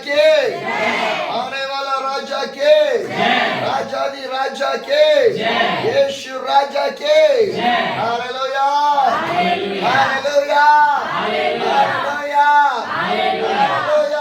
के, आने वाला राजा के, राजादी राजा के, यीशु राजा के, hallelujah, hallelujah, hallelujah, hallelujah.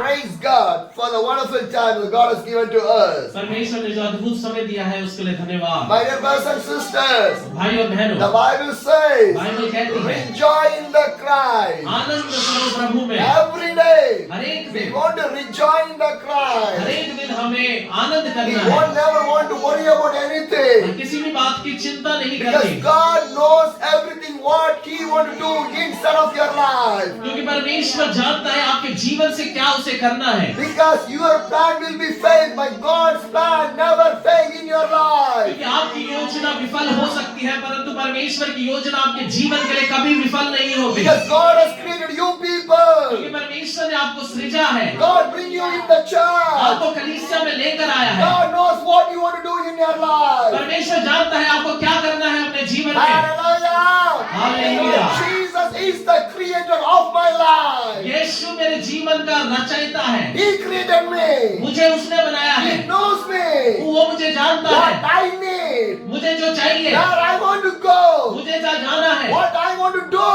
Praise God for the wonderful time that God has given to us. परमेश्वर ने जो अद्भुत समय दिया है उसके लिए धन्यवाद. My dear brothers and sisters, भाई और बहनों, the Bible says, बाइबल कहती है, rejoice in the Christ. आनंद करो प्रभु में. Every day, हर एक we दिन, want to rejoice in the her Christ. एक दिन हमें आनंद We करना है. won't never want to worry about anything. किसी भी बात की चिंता नहीं Because करनी. God knows everything what He want to do inside of your life. क्योंकि परमेश्वर जानता है आपके जीवन से क्या उसे करना है. Because your plan will be failed, but God's plan never fail in your life. क्योंकि आपकी योजना विफल हो सकती है, परंतु परमेश्वर की योजना आपके जीवन के लिए कभी विफल नहीं होगी. Because God has created you people. क्योंकि परमेश्वर ने आपको सृजा है. God bring you in the church. आपको कलीसिया में लेकर आया है. God knows what you want to do in your life. परमेश्वर जानता है आपको क्या करना है अपने जीवन में. Hallelujah. Hallelujah. Jesus is the creator of my life. यीशु मेरे जीवन का रचयिता है. He created me. मुझे उसने बनाया है. He knows me. वो मुझे जानता What है. I need. मुझे जो चाहिए, Where I want to go. मुझे जहाँ जाना है, What I want to do.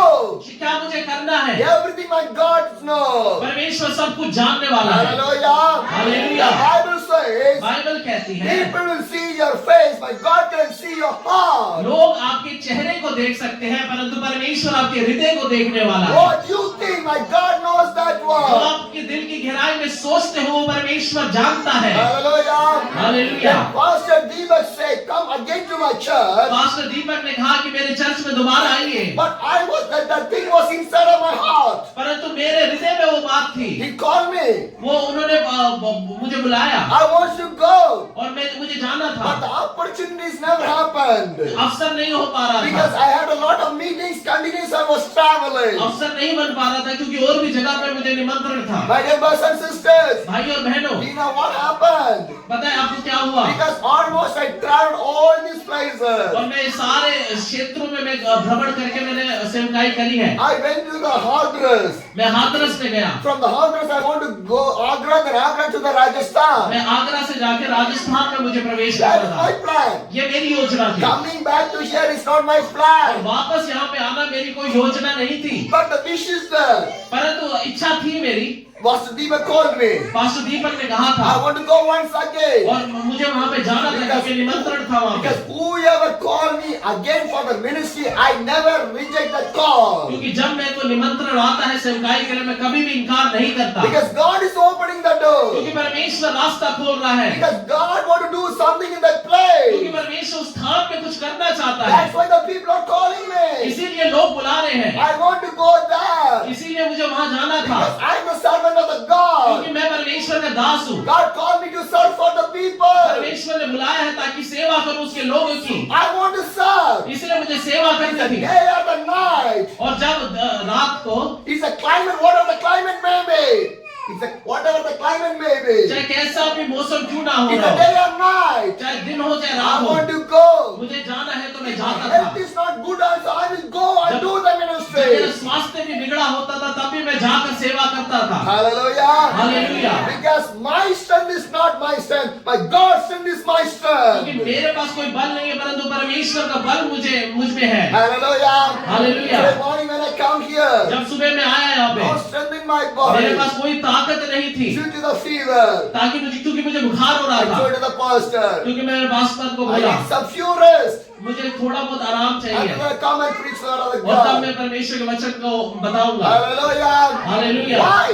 क्या मुझे करना है. Everything my God knows. परमेश्वर सब कुछ जानने वाला है. Hallelujah. Hallelujah. The Bible says, Bible कहती है, people will see your face, but God can see your heart. लोग आपके चेहरे को देख सकते हैं, परंतु परमेश्वर आपके हृदय को देखने वाला है. What you think, my God knows that जो one. आपके दिल की गहराई में सोचते हो, वो परमेश्वर जानता है. Hallelujah. Hallelujah. When Pastor Deepak said, come again to my church, pastor Deepak ने कहा कि मेरे चर्च में दोबारा आइए, but that thing was inside of my heart. परंतु मेरे हृदय में वो बात थी. He called me. वो उन्होंने मुझे बुलाया I want to go, और मुझे जाना but था. the opportunities never happened. अवसर नहीं हो पा रहा Because था. I had a lot of meetings, continuous, I was traveling. अवसर नहीं बन पा रहा था क्योंकि और भी जगह पे मुझे निमंत्रण था. My dear brothers and sisters, भाई और बहनों, you know what happened? पता है आपको क्या हुआ? Because almost I traveled all these places. और मैं सारे क्षेत्रों में मैं भ्रमण करके मैंने सेवकाई करी है. I went to the Hadras. मैं हाथरस में गया. From the Hadras I want to go Agra, then Agra to the Rajasthan. मैं आगरा से जाके राजस्थान में मुझे प्रवेश That करना is my था. plan. ये मेरी योजना थी. Coming back to here is not my और plan. वापस यहाँ पे आना मेरी कोई योजना नहीं थी, But the wish is there. परंतु इच्छा थी मेरी. Pastor Deepak called me. Pastor Deepak ने कहा था I want to go once again. और मुझे वहाँ पे जाना था क्योंकि निमंत्रण था वहाँ पे. Because whoever called me again for the ministry, I never reject the call. क्योंकि जब मेरे को निमंत्रण आता है सेवकाई के लिए, मैं कभी भी इनकार नहीं करता. Because God is opening the door. क्योंकि परमेश्वर रास्ता खोल रहा है. Because God want to do something in that क्योंकि place. परमेश्वर उस स्थान पे कुछ करना चाहता है. That's why the people are calling me. इसीलिए लोग बुला रहे हैं. I want to go there. इसीलिए मुझे वहाँ जाना था. Because I'm the servant of the God. क्योंकि मैं परमेश्वर का दास हूँ. God called me to serve for the people. परमेश्वर ने बुलाया है ताकि सेवा करूँ उसके लोगों की. I want to serve. इसलिए मुझे सेवा It's करनी the थी. day or the night. और जब रात को, It's a climate, whatever the climate may be. It's a whatever the climate may be. चाहे कैसा भी मौसम क्यों ना हो It's रहा a हो, day or night. चाहे दिन हो चाहे I रात हो, want to go. मुझे जाना है तो मैं जाता Health था. is not good also. I will go and do the जब मेरा ministry. स्वास्थ्य भी बिगड़ा होता था तब भी मैं जाकर सेवा करता था. Hallelujah. Hallelujah. Because my strength is not my strength. My God's strength is my क्योंकि strength. मेरे पास कोई बल नहीं है, परंतु परमेश्वर का बल मुझ में है. Hallelujah. Hallelujah. Today morning when I come here, जब सुबह में आया यहाँ पे, no strength in my मेरे body पास कोई ताकत नहीं थी, due to the fever. क्योंकि मुझे बुखार हो रहा I था. told the pastor, क्योंकि मैंने पास्टर को I बोला need some few rest. मुझे थोड़ा बहुत आराम I'm चाहिए, going to come and preach the word of और तब God. मैं परमेश्वर के वचन को बताऊंगा. Hallelujah. Hallelujah. Why?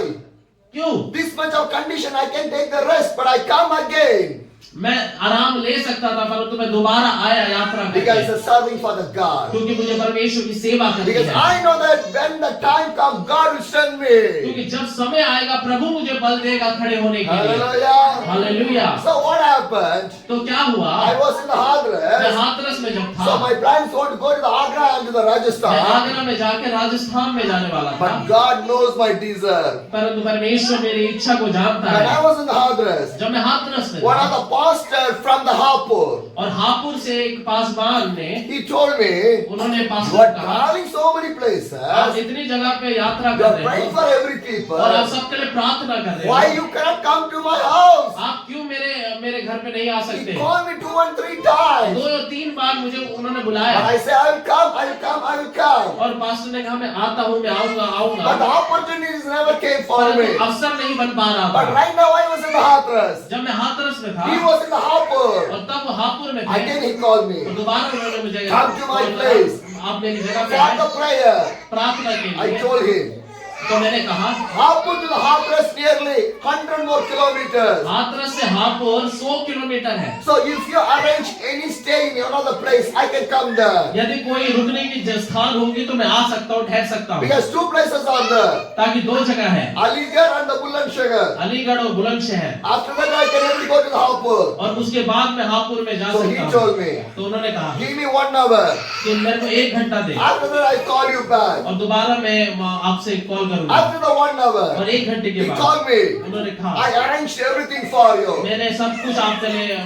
क्यों? This much of condition I can take the rest, but I come again. मैं आराम ले सकता था, परंतु मैं दोबारा आया यात्रा Because करके, it's serving for the God. क्योंकि मुझे परमेश्वर की सेवा करनी Because है. I know that when the time comes, God will send me. क्योंकि जब समय आएगा प्रभु मुझे बल देगा खड़े होने के लिए. Hallelujah. Hallelujah. So what happened? तो क्या हुआ? I was in the मैं Hadras. हाथरस में जब So था, my plans were to go to the Agra and to the मैं Rajasthan. आगरा में जाके राजस्थान में जाने वाला था, But God knows my desire. परंतु परमेश्वर मेरी इच्छा को जानता When है. I was in the Hadras, जब मैं हाथरस में one था, of the pastor from the Hapur. और हापुर से एक पासवान ने He told me, उन्होंने you पास्टर are को कहा, traveling so many places. आप इतनी जगह पे यात्रा You कर are रहे praying हो for every people. और आप सबके लिए प्रार्थना कर रहे Why हो, you cannot come to my house? आप क्यों मेरे घर पे नहीं आ He सकते? called me 2 and 3 times. 2 या 3 बार मुझे उन्होंने But बुलाया I say, I will come, I will come, I will come. और पास्टर ने कहा मैं आता हूँ, मैं आऊंगा But आऊंगा, the opportunities never came for me. परंतु अवसर नहीं बन पा रहा But था। right now I was in the Hathras. जब मैं हाथरस में था He was in the Hapur. और तब वो हापुर में थे, Again he called me. और दोबारा उन्होंने मुझे Come to my place. आप मेरी जगह पे For आए the prayer. प्रार्थना के I लिए। told him. तो मैंने कहा Hapur to the Hathras nearly 100 more kilometers. Hathras से हापुर 100 किलोमीटर है। So if you arrange any stay in another place, I can come there. यदि कोई रुकने की स्थान होगी तो मैं आ सकता हूँ, ठहर सकता हूँ, Because 2 places are there. ताकि 2 जगह है, Aligarh and the Bulandshagar. Aligarh और Bulandshahr. After that I can only go to the Hapur. और उसके बाद मैं हापुर में जा So सकता he हूँ। told me, तो उन्होंने कहा give me 1 hour. कि मेरे को 1 घंटा दे After that I call you back. और दोबारा मैं आपसे कॉल करूंगा। After the 1 hour, और 1 घंटे के he बाद called me. उन्होंने कहा I arranged everything for you. मैंने सब कुछ आपके लिए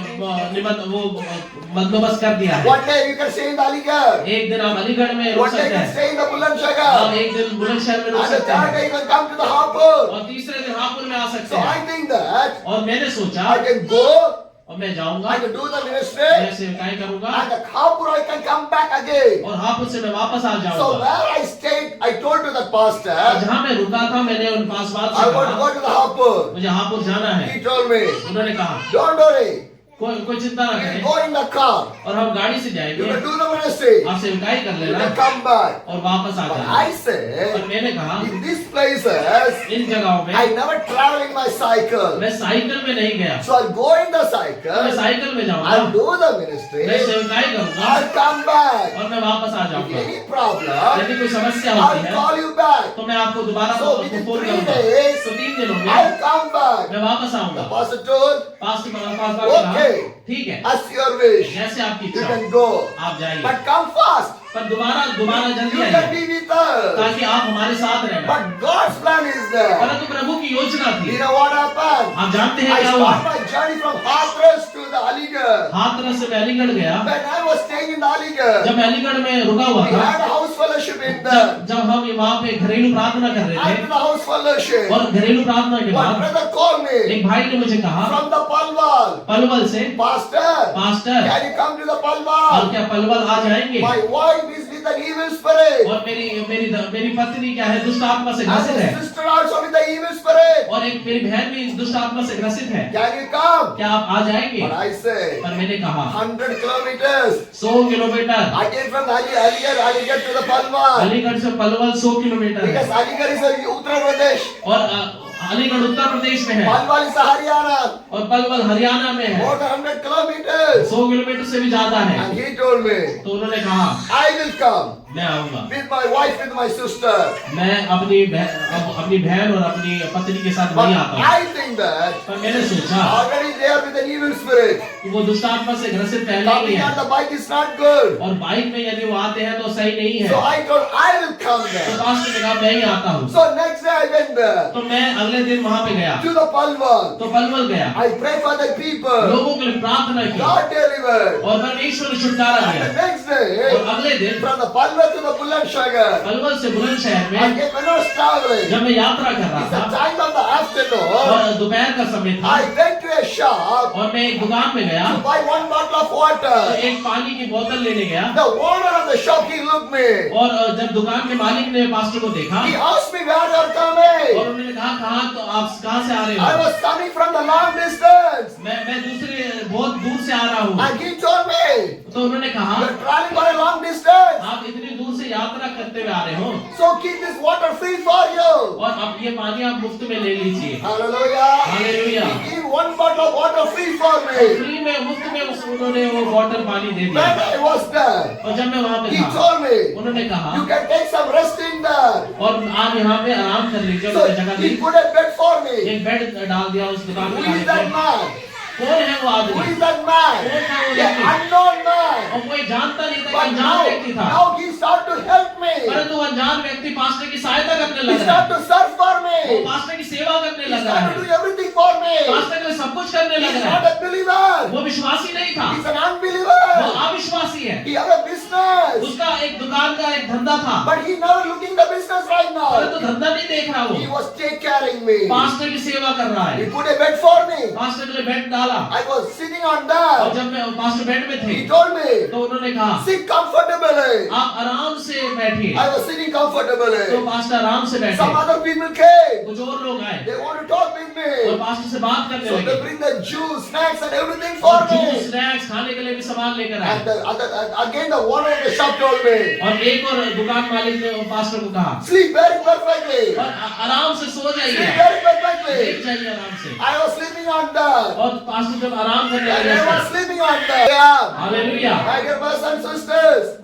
बंदोबस्त कर दिया है। One day you can stay in the Aligarh. एक दिन आप अलीगढ़ में रुक One day you सकते can हैं, stay in the आप Bulandshagar. एक दिन बुलंदशहर में रुक And the सकते third day हैं you can come to the Hapur. और तीसरे दिन हापुर में आ सकते So हैं। I think that और मैंने सोचा I can go, और मैं जाऊंगा, I can do the मैं ministry, सेवकाई करूंगा and the Hapur I can come back again. और हापुर से मैं वापस आ So जाऊंगा। where I stayed, I told to the pastor, और जहाँ मैं रुका था मैंने उन पासवान I से want to कहा go to the Hapur. मुझे हापुर जाना है। He told me, उन्होंने कहा don't worry, कोई चिंता ना we'll करें go in the car. और हम गाड़ी से You जाएंगे, can do the ministry. आप सेवकाई कर You लेना can come back. और वापस आ But जाना। I और said, मैंने कहा in these places, इन जगहों में I never travel in my cycle. मैं साइकिल में नहीं गया, So I'll go in the तो मैं cycle, साइकिल में जाऊंगा, I'll do the मैं ministry, सेवकाई करूंगा I'll come back. और मैं वापस आ If जाऊंगा। any problem, यदि कोई समस्या होती I'll है call you back. तो मैं आपको दोबारा So within फोन 3 करूंगा। days, तो 3 दिनों में I'll come back. मैं वापस The आऊंगा। pastor told, पास ने कहा Okay. ठीक है, as your wish, जैसे आपकी you इच्छा हो, can go. आप जाइए, But come fast. पर दोबारा जल्दी You आइए can be with us. ताकि आप हमारे साथ रहना। But God's plan is there. परंतु प्रभु की योजना थी। You know what happened? आप जानते हैं I क्या हुआ? started my journey from Hathras to the Aligarh. Hathras से मैं अलीगढ़ गया। When I was staying in the Aligarh, जब मैं अलीगढ़ में रुका हुआ we था, had a house fellowship in there. जब हम वहाँ पे घरेलू प्रार्थना कर रहे After थे the house fellowship, और घरेलू प्रार्थना के one बाद brother called me एक भाई ने मुझे कहा from the Palwal. पलवल से, Pastor, pastor can you come to the और Palwal? क्या पलवल आ जाएंगे? My wife is with an evil spirit. और मेरी पत्नी क्या है, दुष्ट आत्मा से And ग्रसित his है sister also with the evil spirit. और एक मेरी बहन भी दुष्ट आत्मा से ग्रसित है। Can you come? क्या आप आ जाएंगे? But I say, पर मैंने कहा 100 kilometers. 100 kilometre, I came from Aligarh to the Palwal. Aligarh से पलवल 100 किलोमीटर है Because Aligarh is in Uttar Pradesh. और अलीगढ़ उत्तर प्रदेश में है Palwal is Haryana. और पलवल हरियाणा में है। More than 100 kilometers. 100 किलोमीटर से भी ज्यादा है। And he told me, तो उन्होंने कहा I will come मैं आऊंगा, with my wife, with my sister. मैं अपनी बहन और अपनी पत्नी के साथ But नहीं आता हूँ। I think that पर मैंने सोचा already they are with an evil spirit. कि वो दुष्ट आत्मा से ग्रसित पहले ही Coming है on the bike is not good. और बाइक में यदि वो आते हैं तो सही नहीं है। So I told I will come तो there. पास्टर ने कहा मैं ही आता हूँ। So next day I went there तो मैं अगले दिन वहाँ पे गया, to the Palwal. तो पलवल गया, I prayed for the people. लोगों के लिए प्रार्थना की God delivered. और परमेश्वर ने छुटकारा And दिया। the next day, और अगले दिन from the Palwal to the Bulandshagar, Palwal से बुलंदशहर में again when I was traveling, जब मैं यात्रा कर रहा it's the था time of the afternoon, और दोपहर का समय था I went to a shop और मैं एक दुकान में गया to buy 1 bottle of तो water. एक पानी की बोतल लेने गया The owner of the shop, he looked me. और जब दुकान के मालिक ने पास्टर को देखा He asked me where you are और coming. उन्होंने कहा आप कहाँ से आ रहे I हो? was coming from the long distance. मैं दूसरे बहुत दूर से आ रहा हूँ। And he told me, तो उन्होंने कहा you are traveling for a long distance. आप इतनी दूर से यात्रा करते हुए आ रहे हो So keep this water free for you. और अब ये पानी आप मुफ्त में ले लीजिए। Hallelujah. Hallelujah. He gave 1 bottle of water free for me. Free में मुफ्त में उन्होंने वो बॉटल पानी दे When दिया। I was there, और जब मैं वहाँ पे he था told me, उन्होंने कहा you can take some rest in there. और आप यहाँ पे आराम कर लीजिए। So उन्होंने जगह he the, put a bed for me. एक बेड डाल दिया उस दुकान Who के is that मालिक ने। man? कौन है वो Who आदमी? is that man? An unknown man. और कोई जानता नहीं था, But कि अनजान व्यक्ति था। now he started to help me. परंतु अनजान व्यक्ति पास्टर की सहायता करने He लगा है। started to serve for वो me. पास्टर की सेवा करने He लगा started है। to do everything for me. Pastor के लिए सब कुछ करने He is लगा not है। a believer. था, He's an वो unbeliever. अविश्वासी है। He had a business. उसका एक दुकान का एक धंधा था, But he never looking the business right now. परंतु धंधा नहीं देख रहा He वो, was take caring me. Pastor की सेवा कर रहा He है। put a bed for me. Pastor के लिए बेड डाला, I was sitting on और that. जब मैं पास्टर बेड में थे He told me, तो उन्होंने कहा sit comfortably. आप आराम से बैठिए। I was sitting तो comfortably. पास्टर आराम से बैठे, Some other people came. कुछ और लोग आए They want to talk with और me. पास्टर से बात करने So they लगे, bring the juice, snacks and everything for और जूस me. स्नैक्स खाने के लिए भी सामान लेकर आए। And again the owner of the shop told me, और एक और दुकान मालिक ने पास्टर को कहा, sleep very perfectly. और आराम से सो Sleep जाइए, very लेट perfectly. जाइए आराम से। I was sleeping on that. और पास्टर जब आराम करने And लगे, I was sleeping on that. Yeah. Hallelujah. My dear brothers and sisters,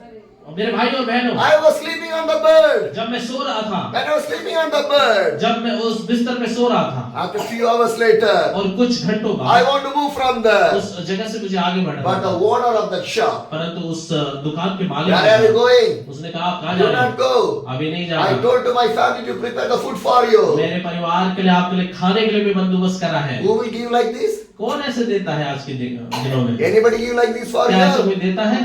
और मेरे भाई और बहनों, I was sleeping on the bed. जब मैं सो रहा था, When I was sleeping on the bed, जब मैं उस बिस्तर पे सो रहा था, after a few hours later, और कुछ घंटों I बाद want to move from there. उस जगह से मुझे आगे बढ़ना But the था, owner of the shop, परंतु उस दुकान के where मालिक are you ने, going? उसने कहा आप कहाँ जा Do रहे not हो? go. अभी नहीं I जाना। told to my family to prepare the food for you. मेरे परिवार के लिए, आपके लिए खाने के लिए भी बंदोबस्त करा है। Who will give like this? कौन ऐसे देता है आज के दिनों में? Anybody give like this for क्या ऐसा you? कोई देता है?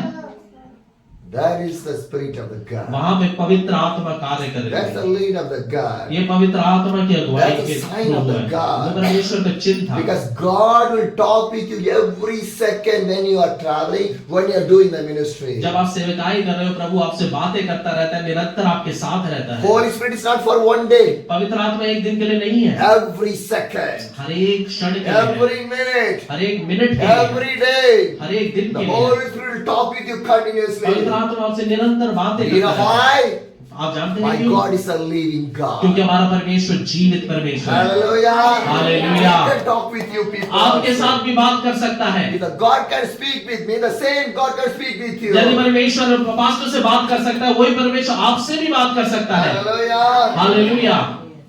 That is the spirit of the God. वहां पे पवित्र आत्मा कार्य कर रही That's the है। lead of the God. ये पवित्र आत्मा की अगुवाई That's के the sign through of the है। God. वो परमेश्वर का चिन्ह था। Because God will talk with you every second when you are traveling, when you are doing the ministry. जब आप सेवकाई कर रहे हो, प्रभु आपसे बातें करता रहता है, निरंतर आपके साथ रहता है। Holy Spirit is not for one day. पवित्र आत्मा एक दिन के लिए नहीं है, Every second, हर एक क्षण के लिए है, every minute, हर एक मिनट के लिए है, every day. हर एक दिन The के लिए है। Holy Spirit will talk with you continuously. पवित्र आत्मा आपसे निरंतर बातें You know करता है। why? आप जानते हैं My क्यों? God is a living God. क्योंकि हमारा परमेश्वर जीवित परमेश्वर है। Hallelujah. Hallelujah. He can talk with you people. आपके साथ भी बात कर सकता है। If the God can speak with me, the same God can speak with you. यदि परमेश्वर पास्टर से बात कर सकता है, वही परमेश्वर आपसे भी बात कर सकता है। Hallelujah. Hallelujah.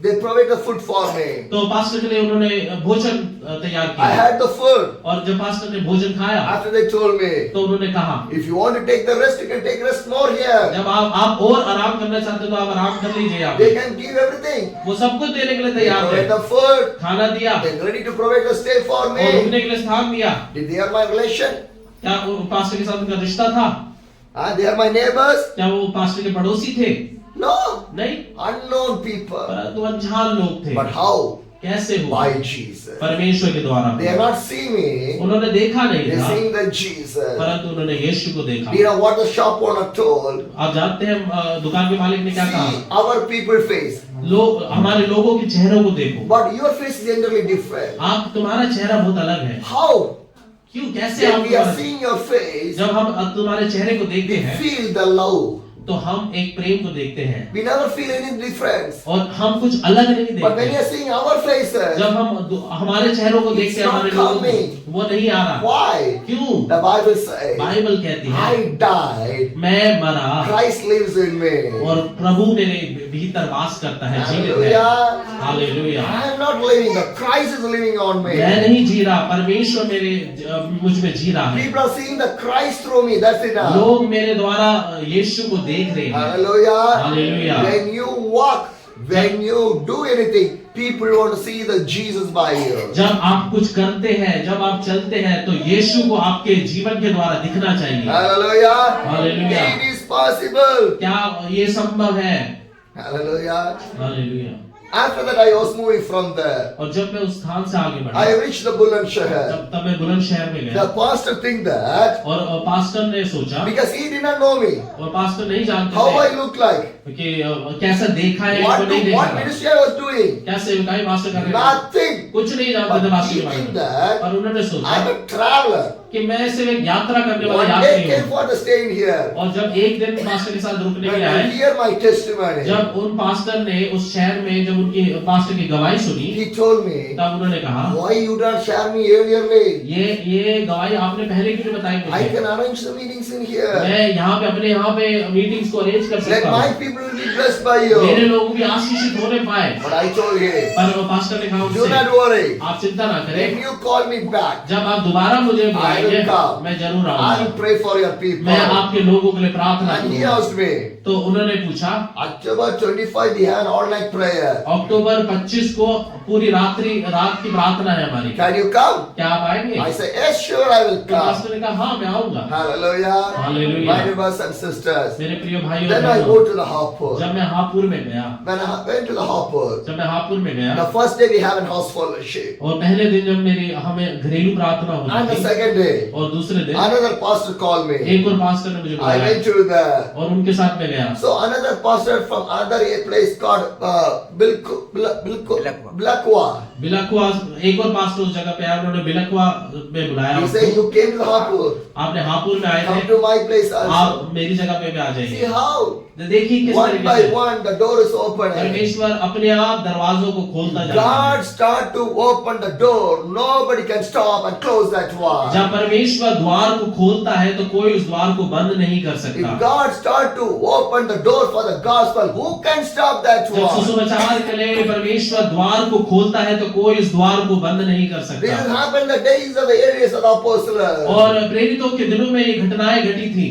They provide the food for me. तो पास्टर के लिए उन्होंने भोजन तैयार I किया, had the food. और जब पास्टर ने भोजन खाया After they told me, तो उन्होंने कहा, if you want to take the rest, you can take rest more here. जब आप और आराम करना चाहते हो तो आप आराम कर लीजिए। आप They can give everything. वो सब कुछ देने के लिए They तैयार provide थे। the food. खाना दिया They're ready to provide the stay for और me. रुकने के लिए स्थान दिया। Did they are my relation? क्या वो पास्टर के साथ उनका रिश्ता था? They are my neighbors? क्या वो पास्टर के पड़ोसी थे? No. नहीं, Unknown people. परंतु अनजान लोग थे। But how? कैसे हुआ? By Jesus. परमेश्वर के द्वारा। They are not seeing me. उन्होंने देखा नहीं They're था, seeing the Jesus. परंतु उन्होंने यीशु को देखा। You know what the shop owner told? आप जानते हैं दुकान के मालिक ने क्या कहा? See our people face. लोग, हमारे लोगों के चेहरों को देखो। But your face is generally different. आप, तुम्हारा चेहरा बहुत अलग है। How? क्यों, कैसे When आप we are seeing your face, जब हम तुम्हारे चेहरे को देखते we हैं feel the love. तो हम एक प्रेम को देखते हैं, We never feel any difference. और हम कुछ अलग नहीं But when you देखते। are seeing our faces, जब हम हमारे चेहरों को देखते हैं, It's not हमारे लोगों coming. को, वो नहीं आ रहा। why? क्यों? The Bible says, बाइबल कहती है, I died, मैं मरा Christ lives in me. और प्रभु मेरे भीतर वास करता है, जीवित है। Hallelujah. Hallelujah. I am not living, the Christ is living on me. मैं नहीं जी रहा, परमेश्वर मेरे मुझ में जी रहा है। People are seeing the Christ through me, that's enough. लोग मेरे द्वारा यीशु को देख रहे हैं। Hallelujah. Hallelujah. When you walk, when you do anything, people want to see the Jesus by you. जब आप कुछ करते हैं, जब आप चलते हैं, तो यीशु को आपके जीवन के द्वारा दिखना चाहिए। Hallelujah. Hallelujah. It is possible. क्या ये संभव है? Hallelujah. Hallelujah. After that, I was moving from there. और जब मैं उस स्थान से आगे बढ़ा, I reached the Bulandshahr. तब मैं बुलंदशहर में The गया, pastor think that और पास्टर ने सोचा, because he did not know me, और पास्टर नहीं जानते how I थे look like, कि कैसा देखा है, इसको नहीं देखा what था। ministry I was doing, क्या सेवकाई पास्टर कर रहे थे, nothing. कुछ नहीं जानते थे But पास्टर he के बारे think में। that और उन्होंने I सोचा am a traveler. कि मैं सिर्फ एक यात्रा करने वाला One day यात्री came हूँ। for the staying here. और जब एक दिन पास्टर के साथ रुकने के When लिए I आए, hear my testimony, जब उन पास्टर ने उस शहर में जब उनकी पास्टर की गवाही सुनी, he told me, तब उन्होंने कहा, why you don't share me earlierly? ये गवाही आपने पहले क्यों नहीं बताई I मुझे? can arrange the meetings in here. मैं अपने यहाँ पे मीटिंग्स को अरेंज कर Let सकता my हूँ, people will be blessed by मेरे you. लोग भी आशीषित होने पाए। But I told him, पर वो पास्टर ने कहा do उनसे, not worry. आप चिंता ना When करें, you call me back, जब आप दोबारा मुझे बुलाएंगे, come. मैं जरूर I will आऊंगा। pray for your people. मैं आपके लोगों के लिए प्रार्थना And he करूंगा। asked me, तो उन्होंने पूछा October 25 we have an all-night prayer. अक्टूबर 25 को पूरी रात की प्रार्थना है हमारी, Can you come? क्या आप आएंगे? I say, yes, sure, I will तो come. पास्टर ने कहा हाँ मैं आऊंगा। Hallelujah. Hallelujah. My dear brothers and sisters. मेरे प्रिय भाइयों Then I go to the Hopper. जब मैं हापुड़ में गया, When I went to the Hopper, जब मैं हापुड़ में गया, the first day we have a house fellowship. और पहले दिन जब हमें घरेलू प्रार्थना And होती the थी, second day, और दूसरे दिन another pastor called me. एक और पास्टर ने मुझे I बुलाया went to the, और उनके साथ में गया। so another pastor from another place called Bilakwa. बिलकुआ, एक और पास्टर उस जगह पे आया, उन्होंने बिलकुआ में बुलाया He हमको। said, you came to the Hopper. आपने हापुड़ में आए Come थे, to my place also. आप मेरी जगह पे भी आ See जाइए। how? तो देखिए किस One तरीके by से one the door is opening. परमेश्वर अपने आप दरवाजों को खोलता जा रहा है। God start to open the door. Nobody can stop and close that one. जब परमेश्वर द्वार को खोलता है तो कोई उस द्वार को बंद नहीं कर सकता। If God start to open the door for the gospel, who can stop that जब one? सुसमाचार के लिए परमेश्वर द्वार को खोलता है तो कोई इस द्वार को बंद नहीं कर This सकता। has happened in the days of the earliest of the apostles. और प्रेरितों के दिनों में ये घटनाएं घटी थी।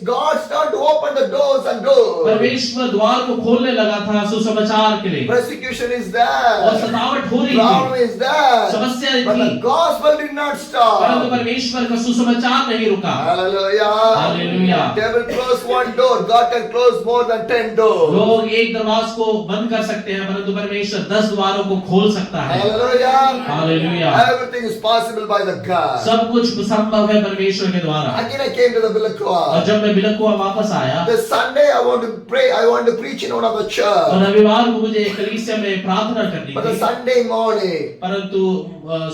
God start to open the doors and doors. परमेश्वर द्वार को खोलने लगा था सुसमाचार के लिए, Persecution is और there. सतावट हो रही Problem थी, is there. समस्या But थी, the gospel did not परंतु stop. परमेश्वर का सुसमाचार नहीं रुका। Hallelujah. Hallelujah. Devil close one door. God can close more than 10 doors. लोग एक दरवाजे को बंद कर सकते हैं, परंतु परमेश्वर 10 द्वारों को खोल सकता है। Hallelujah. Hallelujah. Everything is possible by the God. सब कुछ संभव है परमेश्वर के द्वारा। Again I came to the और Bilakwa. जब मैं बिलकुआ वापस आया, This Sunday I want to pray. I want to preach in one of the और church. रविवार को मुझे कलीसिया में प्रार्थना करनी But the थी, Sunday morning, परंतु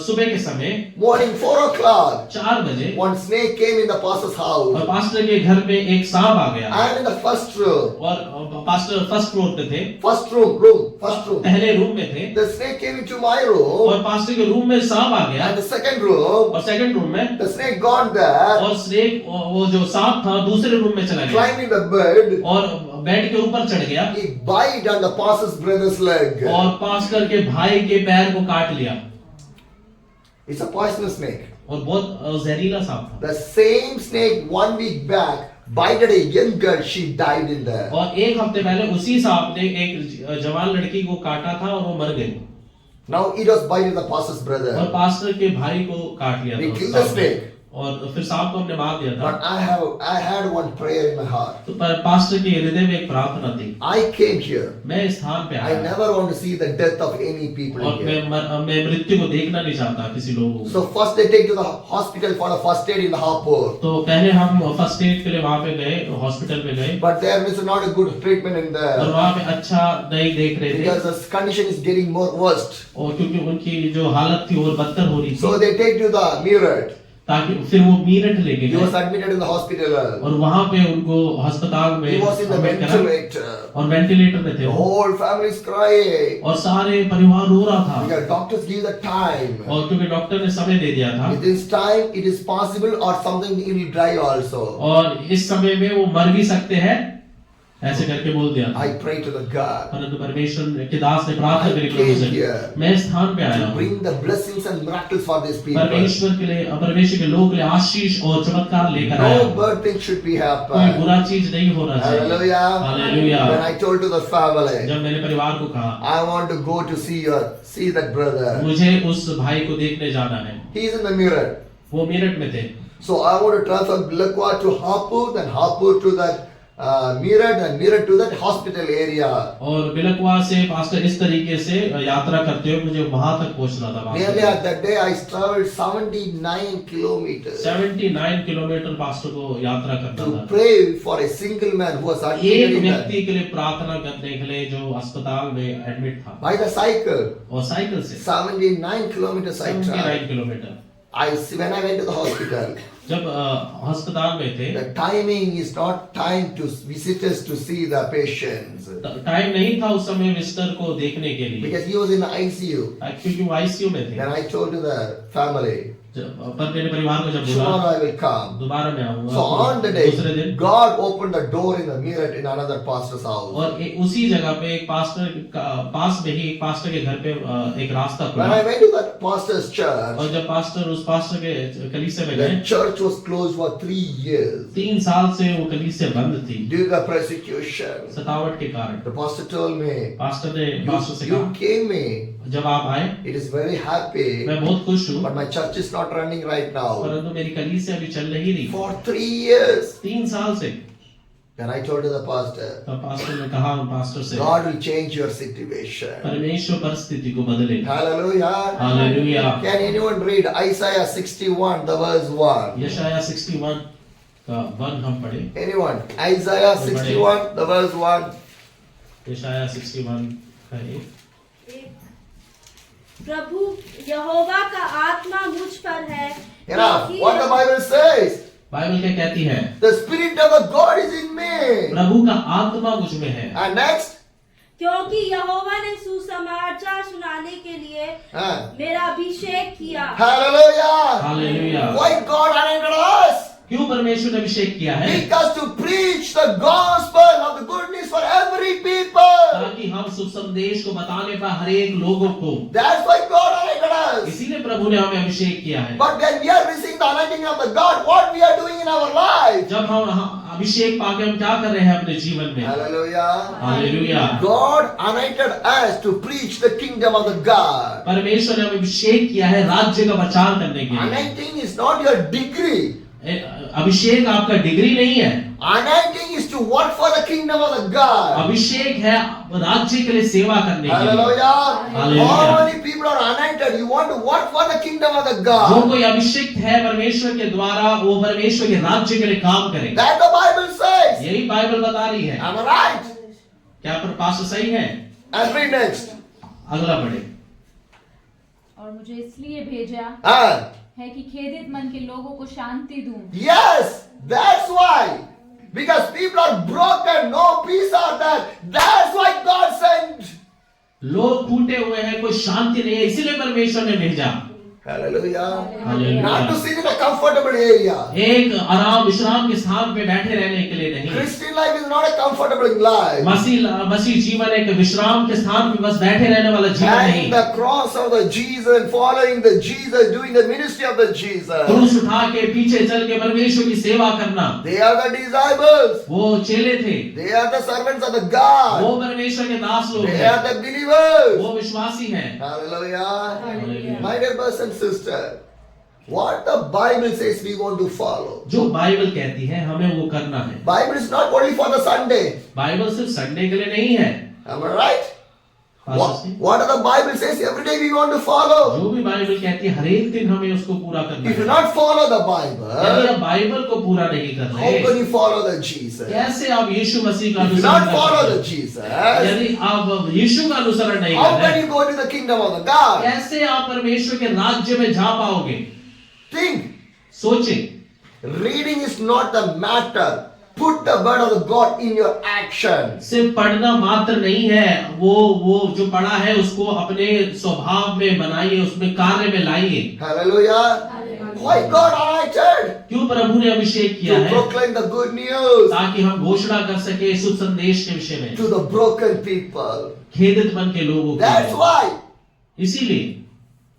सुबह के समय morning 4 o'clock, 4 बजे one snake came in the pastor's और house. पास्टर के घर में एक सांप आ गया, And in the first room, और पास्टर फर्स्ट फ्लोर पे थे, first room, पहले रूम में थे, the snake came into my room. और पास्टर के रूम में सांप आ गया, And the second room, और सेकंड रूम में, the snake gone there, और स्नेक वो जो सांप था दूसरे रूम में चला गया, climbed in the bed. और बेड के ऊपर चढ़ गया, He bite on the pastor's brother's leg. और पास्टर के भाई के पैर को काट लिया, It's a poisonous snake. और बहुत जहरीला सांप था। The same snake 1 week back bited a young girl. She died in there. और एक हफ्ते पहले उसी सांप ने एक जवान लड़की को काटा था और वो मर गई, Now it was biting the pastor's और brother. पास्टर के भाई को काट लिया We था killed उस the सांप ने। snake. और फिर सांप को हमने मार दिया था। But I had one prayer in my heart. तो पास्टर के हृदय में एक प्रार्थना थी, I came here. मैं इस स्थान पे I आया never want to see the death of any people और here. मैं मृत्यु को देखना नहीं चाहता किसी लोगों को। So first they take to the hospital for the first aid in the Hopper. तो पहले हम फर्स्ट एड के लिए वहां पे गए, हॉस्पिटल में गए, But there is not a good treatment in और there. वहां पे अच्छा नहीं देख रहे थे, Because the condition is getting more worse. और क्योंकि उनकी जो हालत थी और बदतर हो रही So थी, they take to the Meerut. ताकि फिर वो मीरठ लेके He was गए admitted in the hospital. और वहां पे उनको अस्पताल में He was in the admit करा, ventilator. और वेंटिलेटर में थे The वो, whole family is crying. और सारे परिवार रो रहा था, Because doctors give the time. और क्योंकि डॉक्टर ने समय दे दिया था, With this time, it is possible or something he will die also. और इस समय में वो मर भी सकते हैं, ऐसे करके बोल दिया था। I pray to the God परंतु परमेश्वर के दास ने प्रार्थना करी प्रभु I came से, here मैं इस स्थान पे आया to हूँ bring the blessings and miracles for these people. परमेश्वर के लिए, परमेश्वर के लोगों के लिए आशीष और चमत्कार लेकर आया No हूँ। bad thing should be कोई happen. बुरा चीज नहीं होना चाहिए। Hallelujah. Hallelujah. When I told to the family, जब मैंने परिवार को कहा I want to go to see that brother. मुझे उस भाई को देखने जाना है, He is in the mirror. वो मेरठ में थे, So I want to transfer Bilakwa to Hapur, then Hapur to that Meerut, and Meerut to that hospital area. और बिलकुआ से पास्टर इस तरीके से यात्रा करते हुए मुझे वहां तक पहुंचना था। Nearly at that day I traveled 79 kilometers 79 kilometre pastor को यात्रा करना to था, pray for a single man who was admitted एक in the, व्यक्ति के लिए प्रार्थना करने के लिए जो अस्पताल में एडमिट था, by the cycle. और साइकिल से 79 kilometers I 79 traveled. Kilometre. When I went to the hospital, जब अस्पताल में थे, the timing is not time to visitors to see the patients time नहीं था उस समय विजिटर को देखने के लिए, because he was in the ICU. क्योंकि वो आईसीयू में थे। Then I told to the family, पर मेरे परिवार को जब बोला tomorrow I will come. दोबारा मैं आऊंगा, So on the दूसरे day, दिन, God opened the door in the mirror in another pastor's house. और उसी जगह पे एक पास्टर पास में ही एक पास्टर के घर पे एक रास्ता When खुला, I went to that pastor's church, और जब पास्टर उस पास्टर के कलीसिया में the गए, church was closed for 3 years 3 साल से वो कलीसिया बंद थी due to the persecution. सतावट के कारण। The pastor told me, pastor से you कहा, came me. जब आप आए It is very happy, मैं बहुत खुश हूँ, but my church is not running right now. परंतु मेरी कलीसिया अभी चल रही नहीं For 3 years. 3 साल से। Then I told the pastor, तब पास्टर ने कहा पास्टर से, God will change your situation. परमेश्वर परिस्थिति को बदलेगा। Hallelujah. Hallelujah. Can anyone read Isaiah 61, the verse 1? यशाया 61 का 1 हम पढ़े। Anyone? Isaiah 61, the verse 1. यशाया 61 का 1। प्रभु यहोवा का आत्मा मुझ पर है, Enough. क्योंकि What the Bible says? Bible क्या कहती है? The Spirit of the God is in me. प्रभु का आत्मा मुझ में है। And next? क्योंकि यहोवा ने सुसमाचार सुनाने के लिए मेरा अभिषेक किया। Hallelujah. Hallelujah. Why God anointed us? क्यों परमेश्वर ने अभिषेक किया है? Because to preach the gospel of the good news for every people. ताकि हम शुभ संदेश को बताने पर हर एक लोगों को, That's why God anointed us. इसीलिए प्रभु ने हमें अभिषेक किया है। But when we are receiving the anointing of the God, what we are doing in our life? जब हम अभिषेक पाके हम क्या कर रहे हैं अपने जीवन में? Hallelujah. Hallelujah. God anointed us to preach the kingdom of the God. परमेश्वर ने हमें अभिषेक किया है राज्य का प्रचार करने के लिए। Anointing is not your degree. अभिषेक आपका डिग्री नहीं है। Anointing is to work for the kingdom of the God. अभिषेक है राज्य के लिए सेवा करने के लिए। Hallelujah. Hallelujah. How many people are anointed? You want to work for the kingdom of the जो God. कोई अभिषिक्त है परमेश्वर के द्वारा, वो परमेश्वर के राज्य के लिए काम करे। That the Bible says. यही बाइबल बता रही है। Am I right? क्या पास सही है? And read next. अगला पढ़े। और मुझे इसलिए भेजा है कि खेदित मन के लोगों को शांति दूं। Yes, that's why. Because people are broken, no peace are there. That's why God sent. लोग टूटे हुए हैं, कोई शांति नहीं है, इसीलिए परमेश्वर ने भेजा। Hallelujah. Hallelujah. Not to sit in a comfortable area. एक आराम विश्राम के स्थान पे बैठे रहने के लिए नहीं। Christian life is not a comfortable life. मसीह जीवन एक विश्राम के स्थान पे बस बैठे रहने वाला जीवन Carrying नहीं। the cross of the Jesus, following the Jesus, doing the ministry of the Jesus. क्रूस उठा के पीछे चल के परमेश्वर की सेवा करना। They are the disciples. वो चेले थे। They are the servants of the God. वो परमेश्वर के दास लोग They हैं। are the believers. वो विश्वासी हैं। Hallelujah. Hallelujah. My dear brothers and sisters, what the Bible says we want to follow. जो बाइबल कहती है हमें वो करना है। Bible is not only for the Sunday. Bible सिर्फ संडे के लिए नहीं है। Am I right? Pastor ji, What the Bible says every day we want to follow. जो भी बाइबल कहती है हर एक दिन हमें उसको पूरा करना If you है। not follow the यदि Bible, आप बाइबल को पूरा नहीं कर how रहे, can you follow the Jesus? कैसे आप यीशु मसीह का If you अनुसरण not कर follow सकते the हैं? Jesus, यदि आप यीशु का अनुसरण नहीं how कर can रहे, you go to the kingdom of the God? कैसे आप परमेश्वर के राज्य में जा पाओगे? Think. सोचें। Reading is not the matter. Put the word of the God in your action. सिर्फ पढ़ना मात्र नहीं है, वो जो पढ़ा है उसको अपने स्वभाव में बनाइए, उसमें कार्य में लाइए। Hallelujah. Why God anointed? क्यों प्रभु ने अभिषेक किया To है? proclaim the good news ताकि हम घोषणा कर सके शुभ संदेश के विषय में to the broken people. खेदित मन के लोगों That's को। why. इसीलिए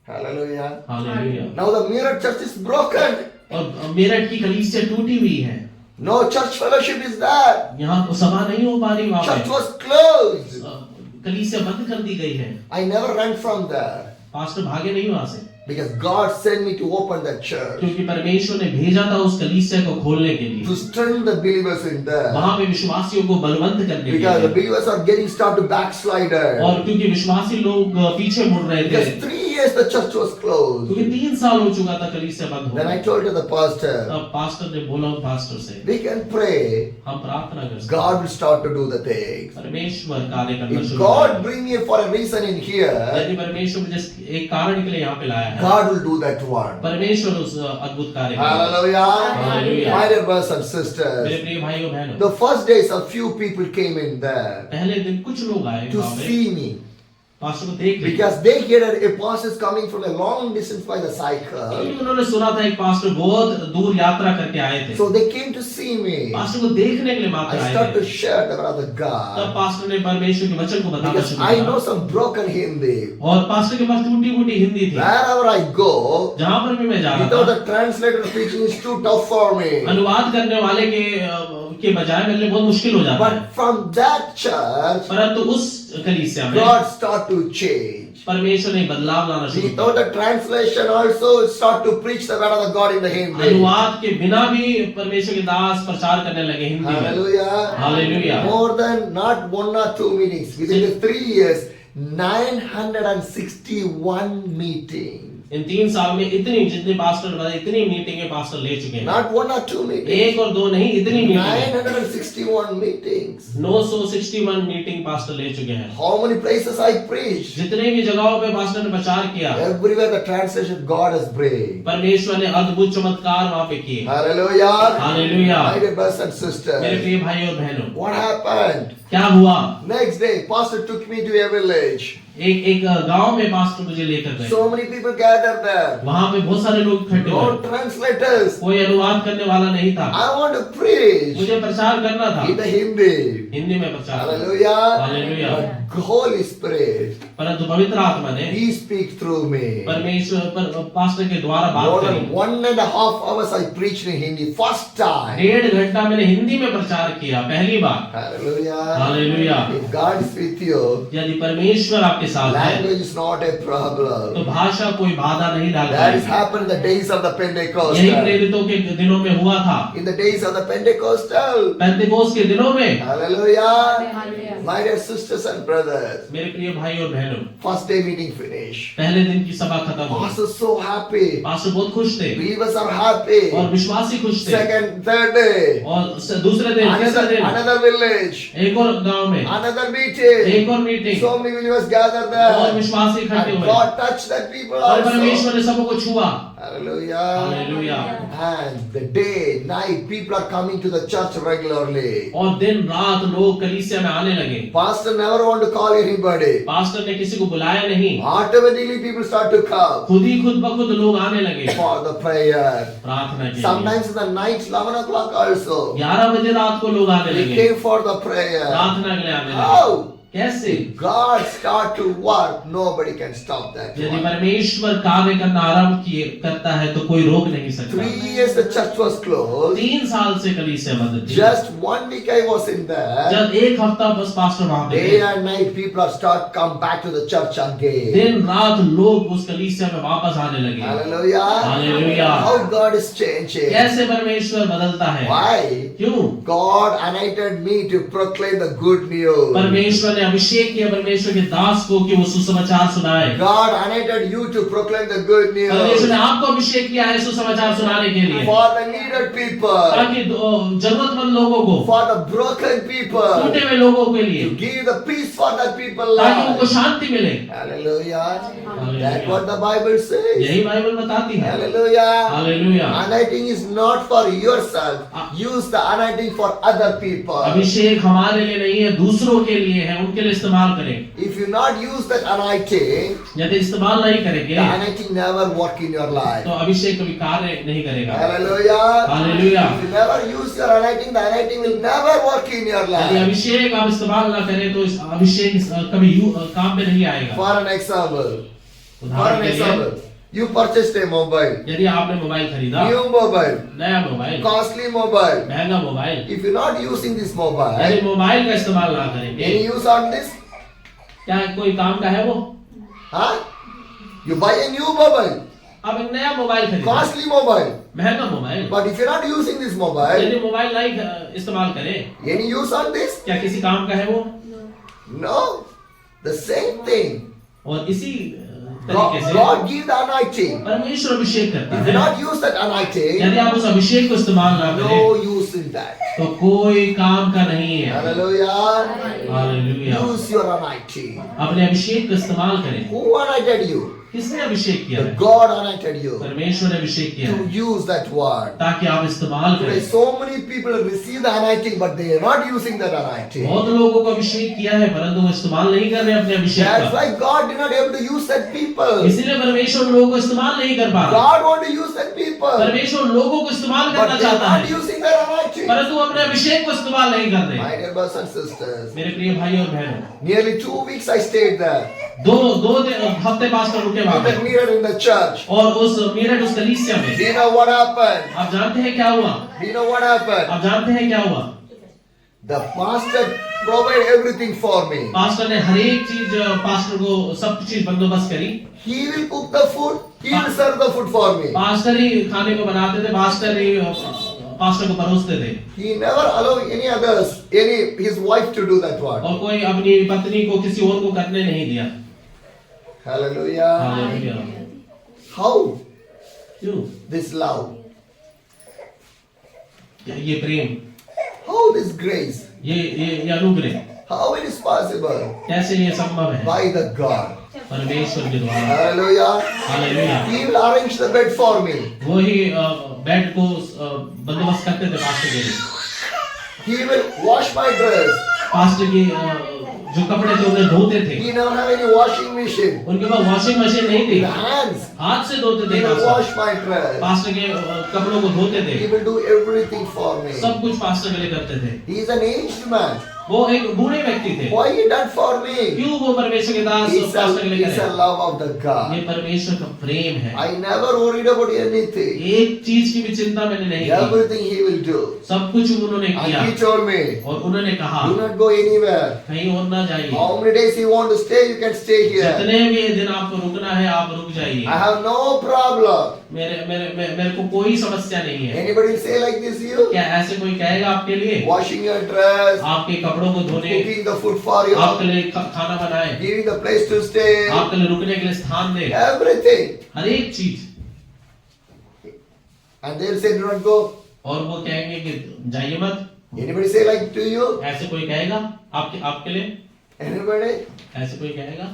Hallelujah. Hallelujah. Now the mirror church is broken. और मेरठ की कलीसिया टूटी हुई है। No church fellowship is there. यहाँ तो सभा नहीं हो पा रही वहाँ Church पे। was closed. कलीसिया बंद कर दी गई है। I never ran from there pastor भागे नहीं वहाँ से, because God sent me to open that church क्योंकि परमेश्वर ने भेजा था उस कलीसिया को खोलने के लिए, to strengthen the believers in there. वहाँ पे विश्वासियों को बलवंत करने के Because the लिए। believers are getting started to backslider. और क्योंकि विश्वासी लोग पीछे मुड़ रहे थे, Because 3 years the church was closed. क्योंकि 3 साल हो चुका था कलीसिया बंद हो Then I गई। told to the pastor, तब पास्टर ने बोला पास्टर से, we can pray. हम प्रार्थना कर सकते God will start to do the things. परमेश्वर कार्य करना If शुरू God करेगा। bring me for a reason in here, यदि परमेश्वर मुझे एक कारण के लिए यहाँ पे लाया है, God will do that one. परमेश्वर उस अद्भुत कार्य करेगा। Hallelujah. Hallelujah. My dear brothers and मेरे sisters, प्रिय भाइयों बहनों, the first days a few people came in there पहले दिन कुछ लोग आए to वहाँ पे see me. पास्टर को देख लिया, Because they hear that a pastor is coming from a long distance by the cycle. क्योंकि उन्होंने सुना था एक पास्टर बहुत दूर यात्रा करके आए थे, So they came to see me. Pastor को देखने के लिए मात्र I आए start थे। to share the word of तब God. पास्टर ने परमेश्वर के वचन को बताना Because शुरू I know किया, some broken Hindi. और पास्टर के पास टूटी फूटी हिंदी थी। Wherever I go, जहाँ पर भी मैं जा रहा without था, the translator preaching is too tough for me. अनुवाद करने वाले के बजाय मेरे लिए बहुत मुश्किल हो जाता है। But from that church, परंतु उस कलीसिया में God start to change. परमेश्वर ने बदलाव लाना शुरू किया। Without the translation also start to preach the word of the God in the Hindi. अनुवाद के बिना भी परमेश्वर के दास प्रचार करने लगे हिंदी में। Hallelujah. Hallelujah. More than not 1 or 2 meetings. Within the 3 years, 961 meetings. इन 3 साल में इतनी जितने पास्टर बने इतनी मीटिंगें पास्टर ले चुके हैं। Not 1 or 2 meetings. एक और दो नहीं, इतनी मीटिंगें। 961 meetings. 961 मीटिंग पास्टर ले चुके हैं। How many places I preached? जितने भी जगहों पे पास्टर ने प्रचार किया, Everywhere the translation God has bring. परमेश्वर ने अद्भुत चमत्कार वहाँ पे किए। Hallelujah. Hallelujah. My dear brothers and मेरे sisters. प्रिय भाई और बहनों, What happened? क्या हुआ? Next day, pastor took me to a village. एक गांव में पास्टर मुझे लेकर गए। So many people gathered there. वहाँ पे बहुत सारे लोग इकट्ठे No हुए, translators. कोई अनुवाद करने वाला नहीं था। I want to preach मुझे प्रचार करना था, in the Hindi. हिंदी में प्रचार। Hallelujah. Hallelujah. But Holy Spirit, परंतु पवित्र आत्मा ने He speaks through me. परमेश्वर पर पास्टर के द्वारा More बात than करी। 1.5 hours I preached in Hindi. First time. 1.5 घंटा मैंने हिंदी में प्रचार किया, पहली बार। Hallelujah. Hallelujah. If God is with you, यदि परमेश्वर आपके साथ है language is not a तो problem. भाषा कोई बाधा नहीं डाल That has पाएगी। happened in the days of the Pentecost. यही प्रेरितों के दिनों में हुआ था, In the days of the Pentecostal. पेंतिकोस्त के दिनों में। Hallelujah. Hallelujah. My dear sisters and brothers. मेरे प्रिय भाई और बहनों, First day meeting finished. पहले दिन की सभा खत्म हुई, Pastor so happy. पास्टर बहुत खुश थे Believers are happy. और विश्वासी खुश थे। Second, third day. और दूसरे दिन, तीसरे दिन Another village. एक और गांव में Another meeting. एक और meeting, So many believers gathered और there. विश्वासी इकट्ठे And हुए, God touched that people और also. परमेश्वर ने सबको छुआ। Hallelujah. Hallelujah. And the day, night, people are coming to the church regularly. और दिन रात लोग कलीसिया में आने लगे। Pastor never want to call anybody. Pastor ने किसी को बुलाया नहीं, Automatically people start to come खुद ही खुद ब खुद लोग आने लगे for the prayer. प्रार्थना के लिए। Sometimes in the night, 11 o'clock also. 11 बजे रात को लोग आने They लगे came for the prayer. प्रार्थना के लिए आने लगे। How? कैसे? God start to work, nobody can stop that. यदि परमेश्वर कार्य करना आरंभ करता है तो कोई रोक नहीं सकता। 3 years the church was closed. 3 साल से कलीसिया बंद थी। Just 1 week I was in there. जब एक हफ्ता बस पास्टर वहां पे Day थे, and night people are start come back to the church again. दिन रात लोग उस कलीसिया में वापस आने लगे। Hallelujah. Hallelujah. How God is changing. कैसे परमेश्वर बदलता है? Why? क्यों? God anointed me to proclaim the good news. परमेश्वर ने अभिषेक किया परमेश्वर के दास को कि वो सुसमाचार सुनाए। God anointed you to proclaim the good परमेश्वर ने news आपको अभिषेक किया है सुसमाचार सुनाने के लिए, for the needed people, ताकि जरूरतमंद लोगों को, for the broken people, टूटे हुए लोगों के लिए, to give the peace for that people ताकि उनको life. शांति मिले। Hallelujah. That's what the Bible says. यही बाइबल बताती है। Hallelujah. Hallelujah. Anointing is not for yourself. Use the anointing for other people. अभिषेक हमारे लिए नहीं है, दूसरों के लिए है, उनके लिए इस्तेमाल करें। If you not use that anointing, यदि इस्तेमाल नहीं करेंगे the anointing never work in your life. तो अभिषेक कभी कार्य नहीं करेगा। Hallelujah. Hallelujah. If you never use your anointing, the anointing will never work in your यदि life. अभिषेक आप इस्तेमाल ना करें तो इस अभिषेक कभी काम में नहीं आएगा। For an example, for उदाहरण an के लिए, example, you purchased a mobile, यदि आपने मोबाइल खरीदा, new mobile, नया मोबाइल, costly mobile. महंगा mobile, If you're not using this यदि mobile, मोबाइल का इस्तेमाल ना करेंगे, any use on this? क्या कोई काम का है वो? Huh? You buy a new mobile, आप एक नया मोबाइल खरीदा, costly mobile, महंगा mobile, but if you're not using this mobile, यदि मोबाइल नहीं इस्तेमाल करें, any use on this? क्या किसी काम का है वो? No. The same thing. और इसी तरीके से God give the anointing. परमेश्वर अभिषेक करता If you है। not use that anointing, यदि आप उस अभिषेक को इस्तेमाल ना no करें use in that. तो कोई काम का नहीं है। Hallelujah. Hallelujah. Use your anointing. अपने अभिषेक का इस्तेमाल करें। Who anointed you? किसने अभिषेक किया The है? God anointed you परमेश्वर ने अभिषेक किया to है use that word. ताकि आप इस्तेमाल Today, करें। so many people receive the anointing, but they are not using that anointing. बहुत लोगों को अभिषेक किया है परंतु वो इस्तेमाल नहीं कर रहे अपने अभिषेक That's का। why God did not able to use that people. इसीलिए परमेश्वर लोगों को इस्तेमाल नहीं कर पा रहा। God want to use that people, परमेश्वर लोगों को इस्तेमाल but करना they are चाहता not है using that anointing. परंतु वो अपने अभिषेक को इस्तेमाल नहीं कर रहे। My dear brothers and sisters, मेरे प्रिय भाई और बहनों, nearly 2 weeks I stayed there. दो हफ्ते पास्टर रुके वहां In the पे mirror in the church. और उस मीरठ उस कलीसिया में Do you know what happened? आप जानते हैं क्या हुआ? Do you know what happened? आप जानते हैं क्या हुआ? The pastor provided everything for me. Pastor ने हर एक चीज पास्टर को सब चीज बंदोबस्त करी। He will cook the food. He will serve the food for me. Pastor ही खाने को बनाते थे, पास्टर ही पास्टर को परोसते थे He never allowed any others, his wife to do that work. और कोई अपनी पत्नी को किसी और को करने नहीं दिया। Hallelujah. हालेलुया। How? क्यों? This love. ये प्रेम, How this grace? ये अनुग्रह How it is possible? कैसे ये संभव है? By the God. परमेश्वर के द्वारा। Hallelujah. Hallelujah. He will arrange the bed for me. वो ही बेड को बंदोबस्त करते थे पास्टर के लिए। He will wash my dress. Pastor की जो कपड़े थे उन्हें धोते थे। He never have any washing machine. उनके पास वॉशिंग मशीन नहीं थी, The hands. हाथ से धोते He थे will pastor. wash my dress. Pastor के कपड़ों को धोते थे, He will do everything for me. सब कुछ पास्टर के लिए करते थे। He is an aged man. वो एक बूढ़े व्यक्ति थे, Why he done for me? क्यों वो परमेश्वर के दास पास्टर के लिए It's a करे? love of the God. ये परमेश्वर का प्रेम है। I never worried about anything. एक चीज की भी चिंता मैंने नहीं की, Everything he will do. सब कुछ उन्होंने किया। And he told me, और उन्होंने कहा do not go anywhere. कहीं और ना जाइए, How many days you want to stay, you can stay here. जितने भी दिन आपको रुकना है आप रुक जाइए। I have no problem. मेरे को कोई समस्या नहीं है। Anybody say like this you? क्या ऐसे कोई कहेगा आपके लिए? Washing your dress, आपके कपड़ों को धोने, cooking the food for you, आपके लिए खाना बनाए, giving the place to stay, आपके लिए रुकने के लिए स्थान दे, everything. हर एक चीज। And they'll say do not go. और वो कहेंगे कि जाइए मत। Anybody say like to you? ऐसे कोई कहेगा आपके लिए? Anybody? ऐसे कोई कहेगा?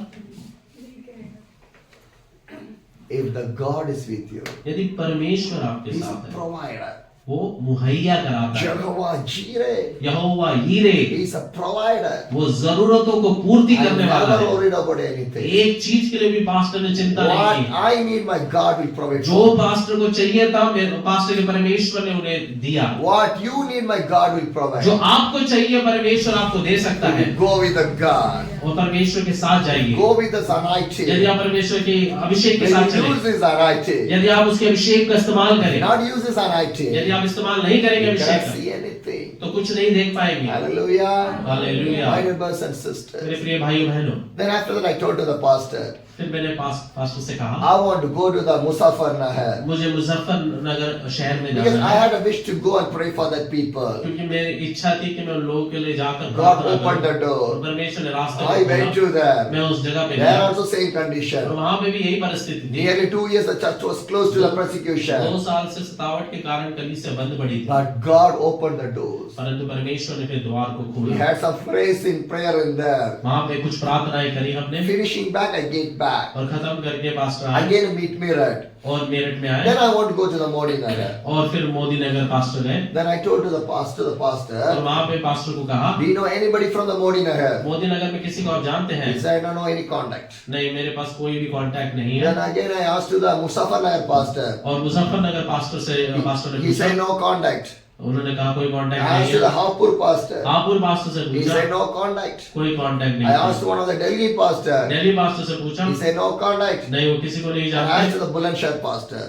If the God is with you, यदि परमेश्वर आपके He's साथ a है, provider. वो मुहैया कराता है। Jehovah Jireh, Jehovah यीरे, He's a provider. वो जरूरतों को पूर्ति I करने वाला never है। worried about anything. एक चीज के लिए भी पास्टर ने चिंता नहीं What की। I need, my God will provide. जो पास्टर को चाहिए था पास्टर के परमेश्वर ने उन्हें दिया। What you need, my God will provide. जो आपको चाहिए परमेश्वर आपको दे सकता है। Go with the God. और परमेश्वर के साथ जाइए। Go with the anointing. यदि आप परमेश्वर के अभिषेक के साथ When you चलें, use this anointing, यदि आप उसके अभिषेक का इस्तेमाल करें, not use this anointing, यदि आप इस्तेमाल नहीं करेंगे you अभिषेक can't का, see anything. तो कुछ नहीं देख पाएंगे। Hallelujah. Hallelujah. My dear brothers and मेरे sisters. प्रिय भाइयों बहनों, Then after that I told to the pastor, फिर मैंने पास्टर से कहा I want to go to the Musaffar Nahar. मुझे मुजफ्फरनगर शहर में Because जाना I है, had a wish to go and pray for that people. क्योंकि मेरी इच्छा थी कि मैं उन लोगों के लिए जाकर God प्रार्थना opened the करूं। door. परमेश्वर ने रास्ता I went खोला। to there. मैं उस जगह पे There गया also same और condition. वहां पे भी यही परिस्थिति थी। Nearly 2 years the church was closed to the 2 persecution. साल से सतावट के कारण कलीसिया बंद पड़ी थी, But God opened the doors. परंतु परमेश्वर ने फिर द्वार को We खोला। had some praise in prayer in there. वहां पे कुछ प्रार्थनाएं करी हमने Finishing back, I get back. और खत्म करके पास्टर आए Again meet Meerut. और मेरठ में आए Then I want to go to the Modi Nagar. और फिर मोदी नगर पास्टर गए Then I told to the और pastor, वहां पे पास्टर को कहा, do you know anybody from the Modi Nagar? Modi नगर में किसी को आप जानते हैं? He said, I don't know any contact. नहीं, मेरे पास कोई भी कांटेक्ट नहीं है। Then again I asked to the Musaffar Nagar pastor. और मुजफ्फरनगर पास्टर ने He said पूछा, no contact. उन्होंने कहा कोई कांटेक्ट I asked नहीं to the है। Hapur pastor. हापुर पास्टर से He पूछा, said no contact. कोई कांटेक्ट I नहीं asked है। one of the Delhi pastor. Delhi pastor से पूछा, He said no contact. नहीं, वो किसी को नहीं I asked जानते। to the Bulandshahr pastor.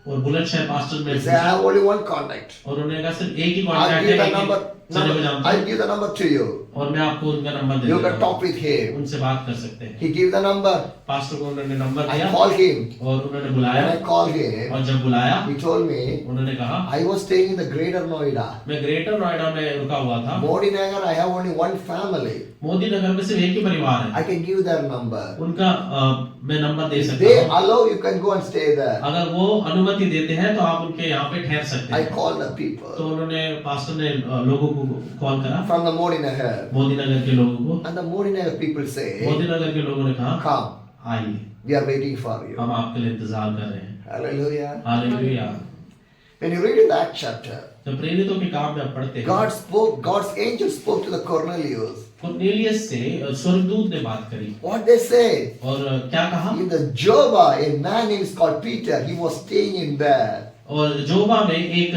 और बुलंदशहर पास्टर ने He said I पूछा have only one contact. और उन्होंने कहा सिर्फ एक ही I'll कांटेक्ट give है, the number. चले को जानते I'll हैं give the number to you. और मैं आपको उनका नंबर दे You देता can हूँ, talk with him. उनसे बात कर सकते हैं। He gave the number. Pastor को उन्होंने नंबर I दिया called him. और उन्होंने When बुलाया I called him, और जब बुलाया he told me उन्होंने कहा I was staying in the Greater Noida. मैं ग्रेटर नोएडा में रुका हुआ था। Modi Nagar, I have only one family. Modi नगर में सिर्फ एक ही परिवार है, I can give their number. उनका मैं नंबर दे If सकता they हूँ। allow, you can go and stay there. अगर वो अनुमति देते हैं तो आप उनके यहाँ पे ठहर सकते I हैं। called the तो people उन्होंने पास्टर ने लोगों को कॉल करा, from the Modi Nagar. Modi नगर के लोगों को। And the Modi Nagar people say, Modi नगर के लोगों ने कहा come. आइए, We are waiting for you. हम आपके लिए इंतजार कर रहे हैं। Hallelujah. Hallelujah. When you read in that chapter, जब प्रेरितों के काम में आप पढ़ते हैं, God's angel spoke to the Cornelius. Cornelius से स्वर्गदूत ने बात करी What they say? और क्या कहा? In the Joppa, a man name is called Peter. He was staying in there. और जोबा में एक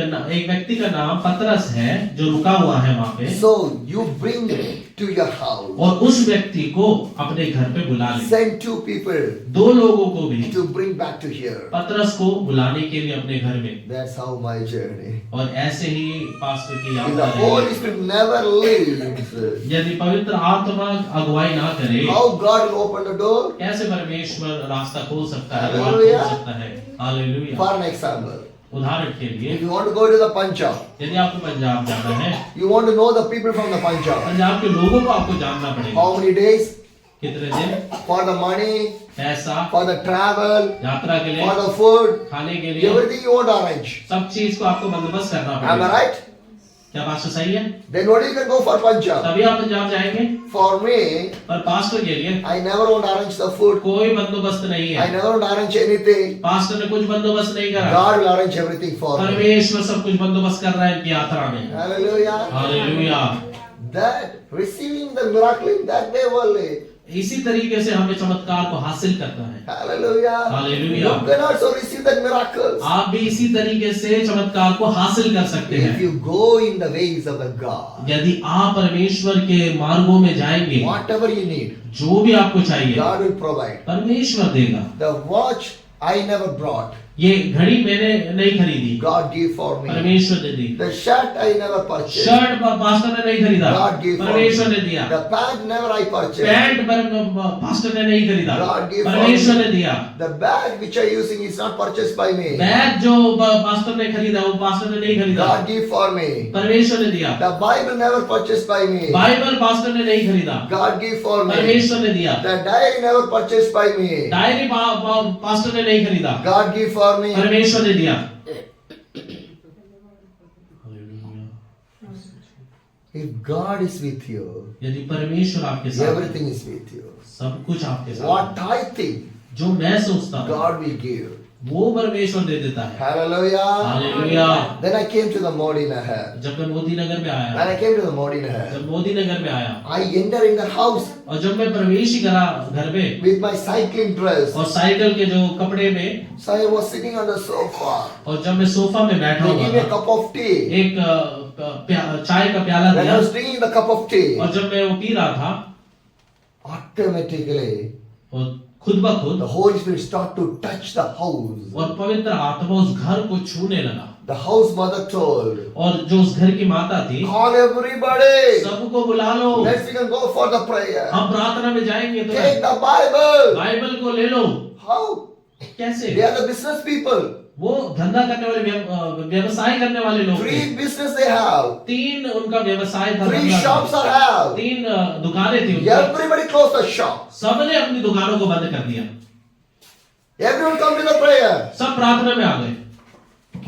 व्यक्ति का नाम पतरस है जो रुका हुआ है वहाँ पे। So you bring to your house. और उस व्यक्ति को अपने घर पे बुला ले। Send 2 people दो लोगों को भी to bring back to here. पतरस को बुलाने के लिए अपने घर में। That's how my journey. और ऐसे ही पास्टर की If यात्रा the रही। Holy Spirit never leaves, यदि पवित्र आत्मा अगुवाई ना करे, how God will open the door? कैसे परमेश्वर रास्ता खोल सकता है, द्वार Hallelujah. खोल सकता है। हालेलुया। For an example, उदाहरण के लिए, if you want to go to the Punjab, यदि आपको पंजाब जाना है, you want to know the people from the Punjab. Punjab के लोगों को आपको जानना पड़ेगा। How many days? कितने दिन, For the money, पैसा, for the travel, यात्रा के लिए, for the food, खाने के लिए, everything you want to arrange. सब चीज को आपको बंदोबस्त करना Am I पड़ेगा। right? क्या बात तो सही है? Then what you can go for Punjab? तभी आप पंजाब जाएंगे। For me, पर पास्टर के लिए I never want to arrange the food. कोई बंदोबस्त नहीं I है। never want to arrange anything. Pastor ने कुछ बंदोबस्त नहीं करा। God will arrange everything for me. परमेश्वर सब कुछ बंदोबस्त कर रहा है इनकी यात्रा में। Hallelujah. Hallelujah. That receiving the miracle in that way only. इसी तरीके से हमें चमत्कार को हासिल करना है। Hallelujah. Hallelujah. You can also receive that miracles. आप भी इसी तरीके से चमत्कार को हासिल कर सकते If हैं you go in the ways of the God, यदि आप परमेश्वर के मार्गों में जाएंगे। whatever you need, जो भी आपको चाहिए God will provide. परमेश्वर देगा। The watch I never brought. ये घड़ी मैंने नहीं खरीदी, God gave for me. परमेश्वर ने दी। The shirt I never purchased. Shirt pastor ने नहीं खरीदा, God gave for परमेश्वर me. ने दिया। The pant never I purchased. Pant pastor ने नहीं खरीदा, God gave for परमेश्वर me. ने दिया। The bag which I using is not purchased by me. Bag जो पास्टर ने खरीदा वो पास्टर ने नहीं खरीदा, God gave for me. परमेश्वर ने दिया। The Bible never purchased by me. Bible pastor ने नहीं खरीदा, God gave for me. परमेश्वर ने दिया। The diary never purchased by me. Diary pastor ने नहीं खरीदा, God gave for me. परमेश्वर ने दिया। If God is with you, यदि परमेश्वर आपके साथ है, everything is with you. सब कुछ आपके साथ What है। I think, जो मैं सोचता हूँ God will give. वो परमेश्वर दे देता है। Hallelujah. Hallelujah. Then I came to the Modi Nahar. जब मैं मोदी नगर में आया, When I came to the Modi Nahar, जब मोदी नगर में आया I entered in the house और जब मैं प्रवेश ही करा घर में with my cycling dress. और साइकिल के जो कपड़े में, So I was sitting on the sofa. और जब मैं सोफा में बैठा They हुआ gave me a था, cup of tea. एक चाय का प्याला When I दिया was drinking the cup of tea, और जब मैं वो पी रहा था automatically और खुद ब खुद the Holy Spirit started to touch the house. और पवित्र आत्मा उस घर को छूने लगा। The house mother told, और जो उस घर की माता थी, call everybody. सबको बुला लो, Let's we can go for the prayer. हम प्रार्थना में जाएंगे। तो Take the Bible. बाइबल को ले लो। How? कैसे? They are the business people. वो धंधा करने वाले, व्यवसाय करने वाले लोग थे। 3 business they have. 3 उनका व्यवसाय था, 3 धंधा था। shops are have. 3 दुकानें थी उनकी। Everybody close the shop. सबने अपनी दुकानों को बंद कर दिया। Everyone come to the prayer. सब प्रार्थना में आ गए।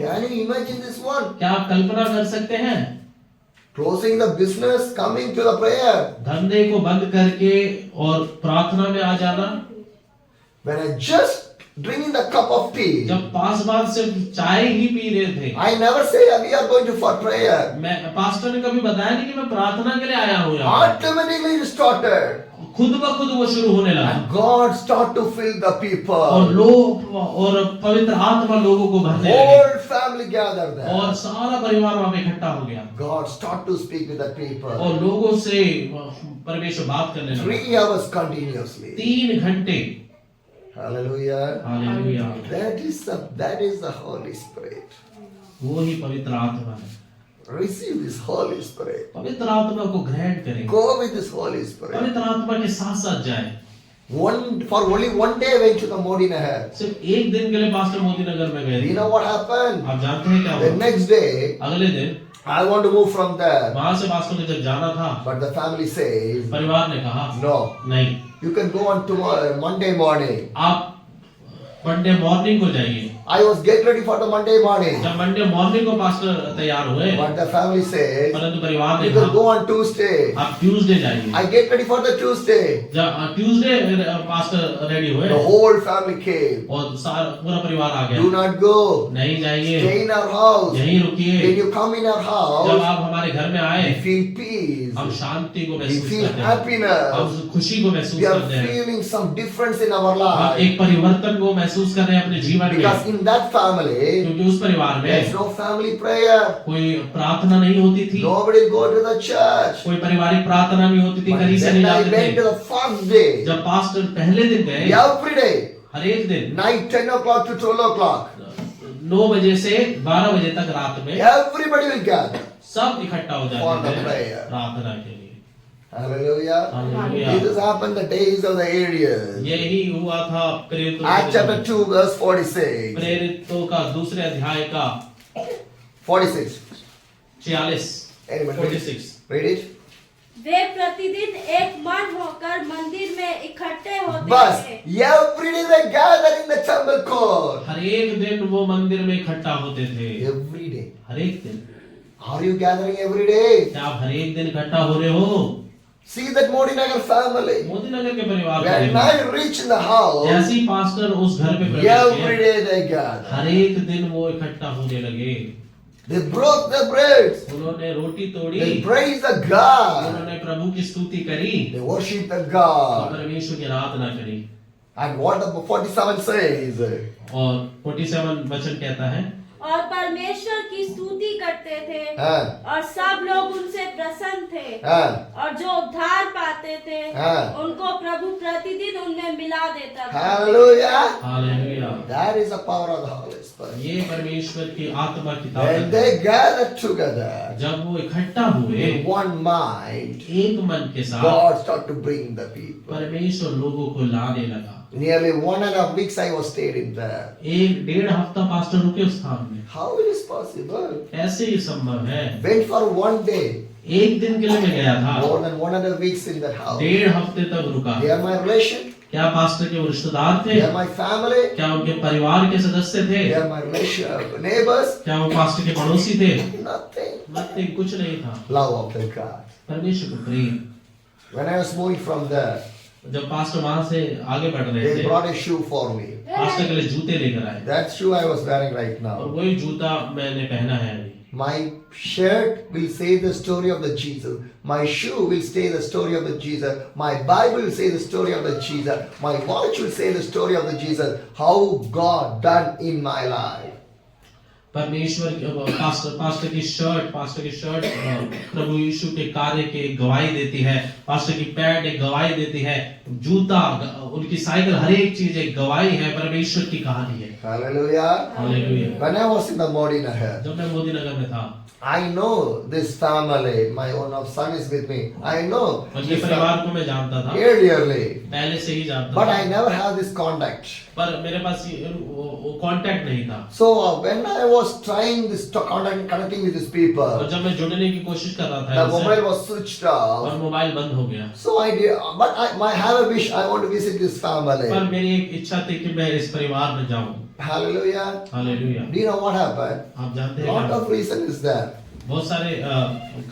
Can you imagine this one? क्या आप कल्पना कर सकते हैं? Closing the business, coming to the prayer. धंधे को बंद करके और प्रार्थना में आ जाना। When I just drinking the cup of tea, जब पासवान सिर्फ चाय ही पी रहे थे, I never say we are going to for prayer. मैं पास्टर ने कभी बताया नहीं कि मैं प्रार्थना के लिए आया हूँ यहाँ। Automatically it started. खुद ब खुद वो शुरू होने लगा And God start to fill the और people. लोग और पवित्र आत्मा लोगों को भरने लगे Whole family gathered there. और सारा परिवार वहां पे इकट्ठा हो गया God start to speak with the people. और लोगों से परमेश्वर बात करने लगा 3 hours continuously. 3 घंटे। Hallelujah. Hallelujah. That is the Holy Spirit. वो ही पवित्र आत्मा है। Receive this Holy Spirit. पवित्र आत्मा को ग्रहण करें, Go with this Holy Spirit. पवित्र आत्मा के साथ साथ जाए। For only one day I went to the Modi Nahar. सिर्फ एक दिन के लिए पास्टर मोदी नगर में गए Do you थे। know what happened? आप जानते हैं क्या The हुआ? next day अगले दिन I want to move from there. वहां से पास्टर ने जब जाना था, But the family says, परिवार ने कहा no, नहीं, you can go on tomorrow, Monday morning. आप मंडे मॉर्निंग को जाइए। I was get ready for the Monday morning. जब मंडे मॉर्निंग को पास्टर तैयार हुए, But the family says, परंतु परिवार ने you will कहा go on Tuesday. आप ट्यूसडे जाइए। I get ready for the Tuesday. जब ट्यूसडे पास्टर रेडी हुए The whole family came. और पूरा परिवार आ Do गया, not go. नहीं जाइए, Stay in our house. यहीं रुकिए। When you come in our जब house, आप हमारे घर में we आए, feel peace. हम शांति को We महसूस feel करते हैं, happiness. हम खुशी को महसूस We are करते हैं, feeling some difference in our हम life. एक परिवर्तन को महसूस कर रहे हैं अपने जीवन Because में, in that family, क्योंकि उस परिवार there's में no family prayer. कोई प्रार्थना नहीं होती थी, Nobody will go to the church. कोई पारिवारिक प्रार्थना नहीं होती थी, But कलीसिया when नहीं I जाते went to थे। the first day, जब पास्टर पहले दिन गए, every day, हर एक दिन night 10 o'clock to 12 o'clock, 9 बजे से 12 बजे तक रात में everybody will gather. सब इकट्ठा हो For the जाते थे prayer. प्रार्थना के लिए। Hallelujah. Hallelujah. This has happened the days of the areas. यही हुआ था प्रेरितों Acts के chapter समय। 2 verse 46. प्रेरितों का दूसरे अध्याय का 46. 46 Anybody read it? 46। Read it. वे प्रतिदिन एक मन होकर मंदिर में इकट्ठे होते But थे। every day they gather in the temple court. हर एक दिन वो मंदिर में इकट्ठा होते थे, Every day. हर एक दिन। Are you gathering every day? क्या आप हर एक दिन इकट्ठा हो रहे हो? See that Modi Nagar family. Modi नगर के परिवार When को I reach in the house, जैसे ही पास्टर उस घर पे प्रवेश every किए, day they gather. हर एक दिन वो इकट्ठा होने लगे। They broke the bread. उन्होंने रोटी तोड़ी, They praised the God. उन्होंने प्रभु की स्तुति करी They worship the और God. परमेश्वर की आराधना करी। And what the 47 says, और 47 वचन कहता है, और परमेश्वर की स्तुति करते थे हाँ, और सब लोग उनसे प्रसन्न थे हाँ, और जो उद्धार पाते थे हाँ। उनको प्रभु प्रतिदिन उनमें मिला देता था। hallelujah. Hallelujah. That is the power of the Holy Spirit. ये परमेश्वर की आत्मा की When ताकत है। they gathered together जब वो इकट्ठा हुए in one mind, एक मन के साथ, God started to bring the people. परमेश्वर लोगों को लाने लगा। Nearly 1.5 weeks I was stayed in there. 1.5 हफ्ता पास्टर रुके उस स्थान में। How it is possible? कैसे ये संभव है? Went for one day, एक दिन के लिए मैं गया था, more than 1.5 weeks in that house. 1.5 हफ्ते तक रुका। They are my relation. क्या पास्टर के वो रिश्तेदार थे? They are my family. क्या उनके परिवार के सदस्य थे? They are my relation, neighbors. क्या वो पास्टर के पड़ोसी थे? Nothing. मतलब कुछ नहीं था। Love of the God. परमेश्वर को प्रेम। When I was moving from there, जब पास्टर वहां से आगे बढ़ रहे they थे, brought a shoe for me. Pastor के लिए जूते लेकर आए That shoe I was wearing right और now. वही जूता मैंने पहना है अभी। My shirt will say the story of the Jesus. My shoe will say the story of the Jesus. My Bible will say the story of the Jesus. My watch will say the story of the Jesus. How God done in my life. परमेश्वर pastor की shirt प्रभु यीशु के कार्य के गवाही देती है। Pastor की pant एक गवाही देती है। जूता, उनकी साइकिल, हर एक चीज एक गवाही है, परमेश्वर की कहानी है। Hallelujah. Hallelujah. When I was in the Modi Nagar, जब मैं मोदी नगर में था, I know this family. My own son is with me. I know और ये this परिवार family को मैं जानता था, earlierly, पहले से ही जानता but था, I never have this contact. पर मेरे पास कांटेक्ट नहीं था। So when I was trying this to connecting with these और people, जब मैं जुड़ने की कोशिश कर रहा the था mobile इनसे, was switched और off. मोबाइल बंद हो गया। So I did, but I have a wish. I want to visit this family. पर मेरी एक इच्छा थी कि मैं इस परिवार में जाऊं। Hallelujah. Hallelujah. Do you know what happened? आप जानते हैं Lot क्या? of reason is there. बहुत सारे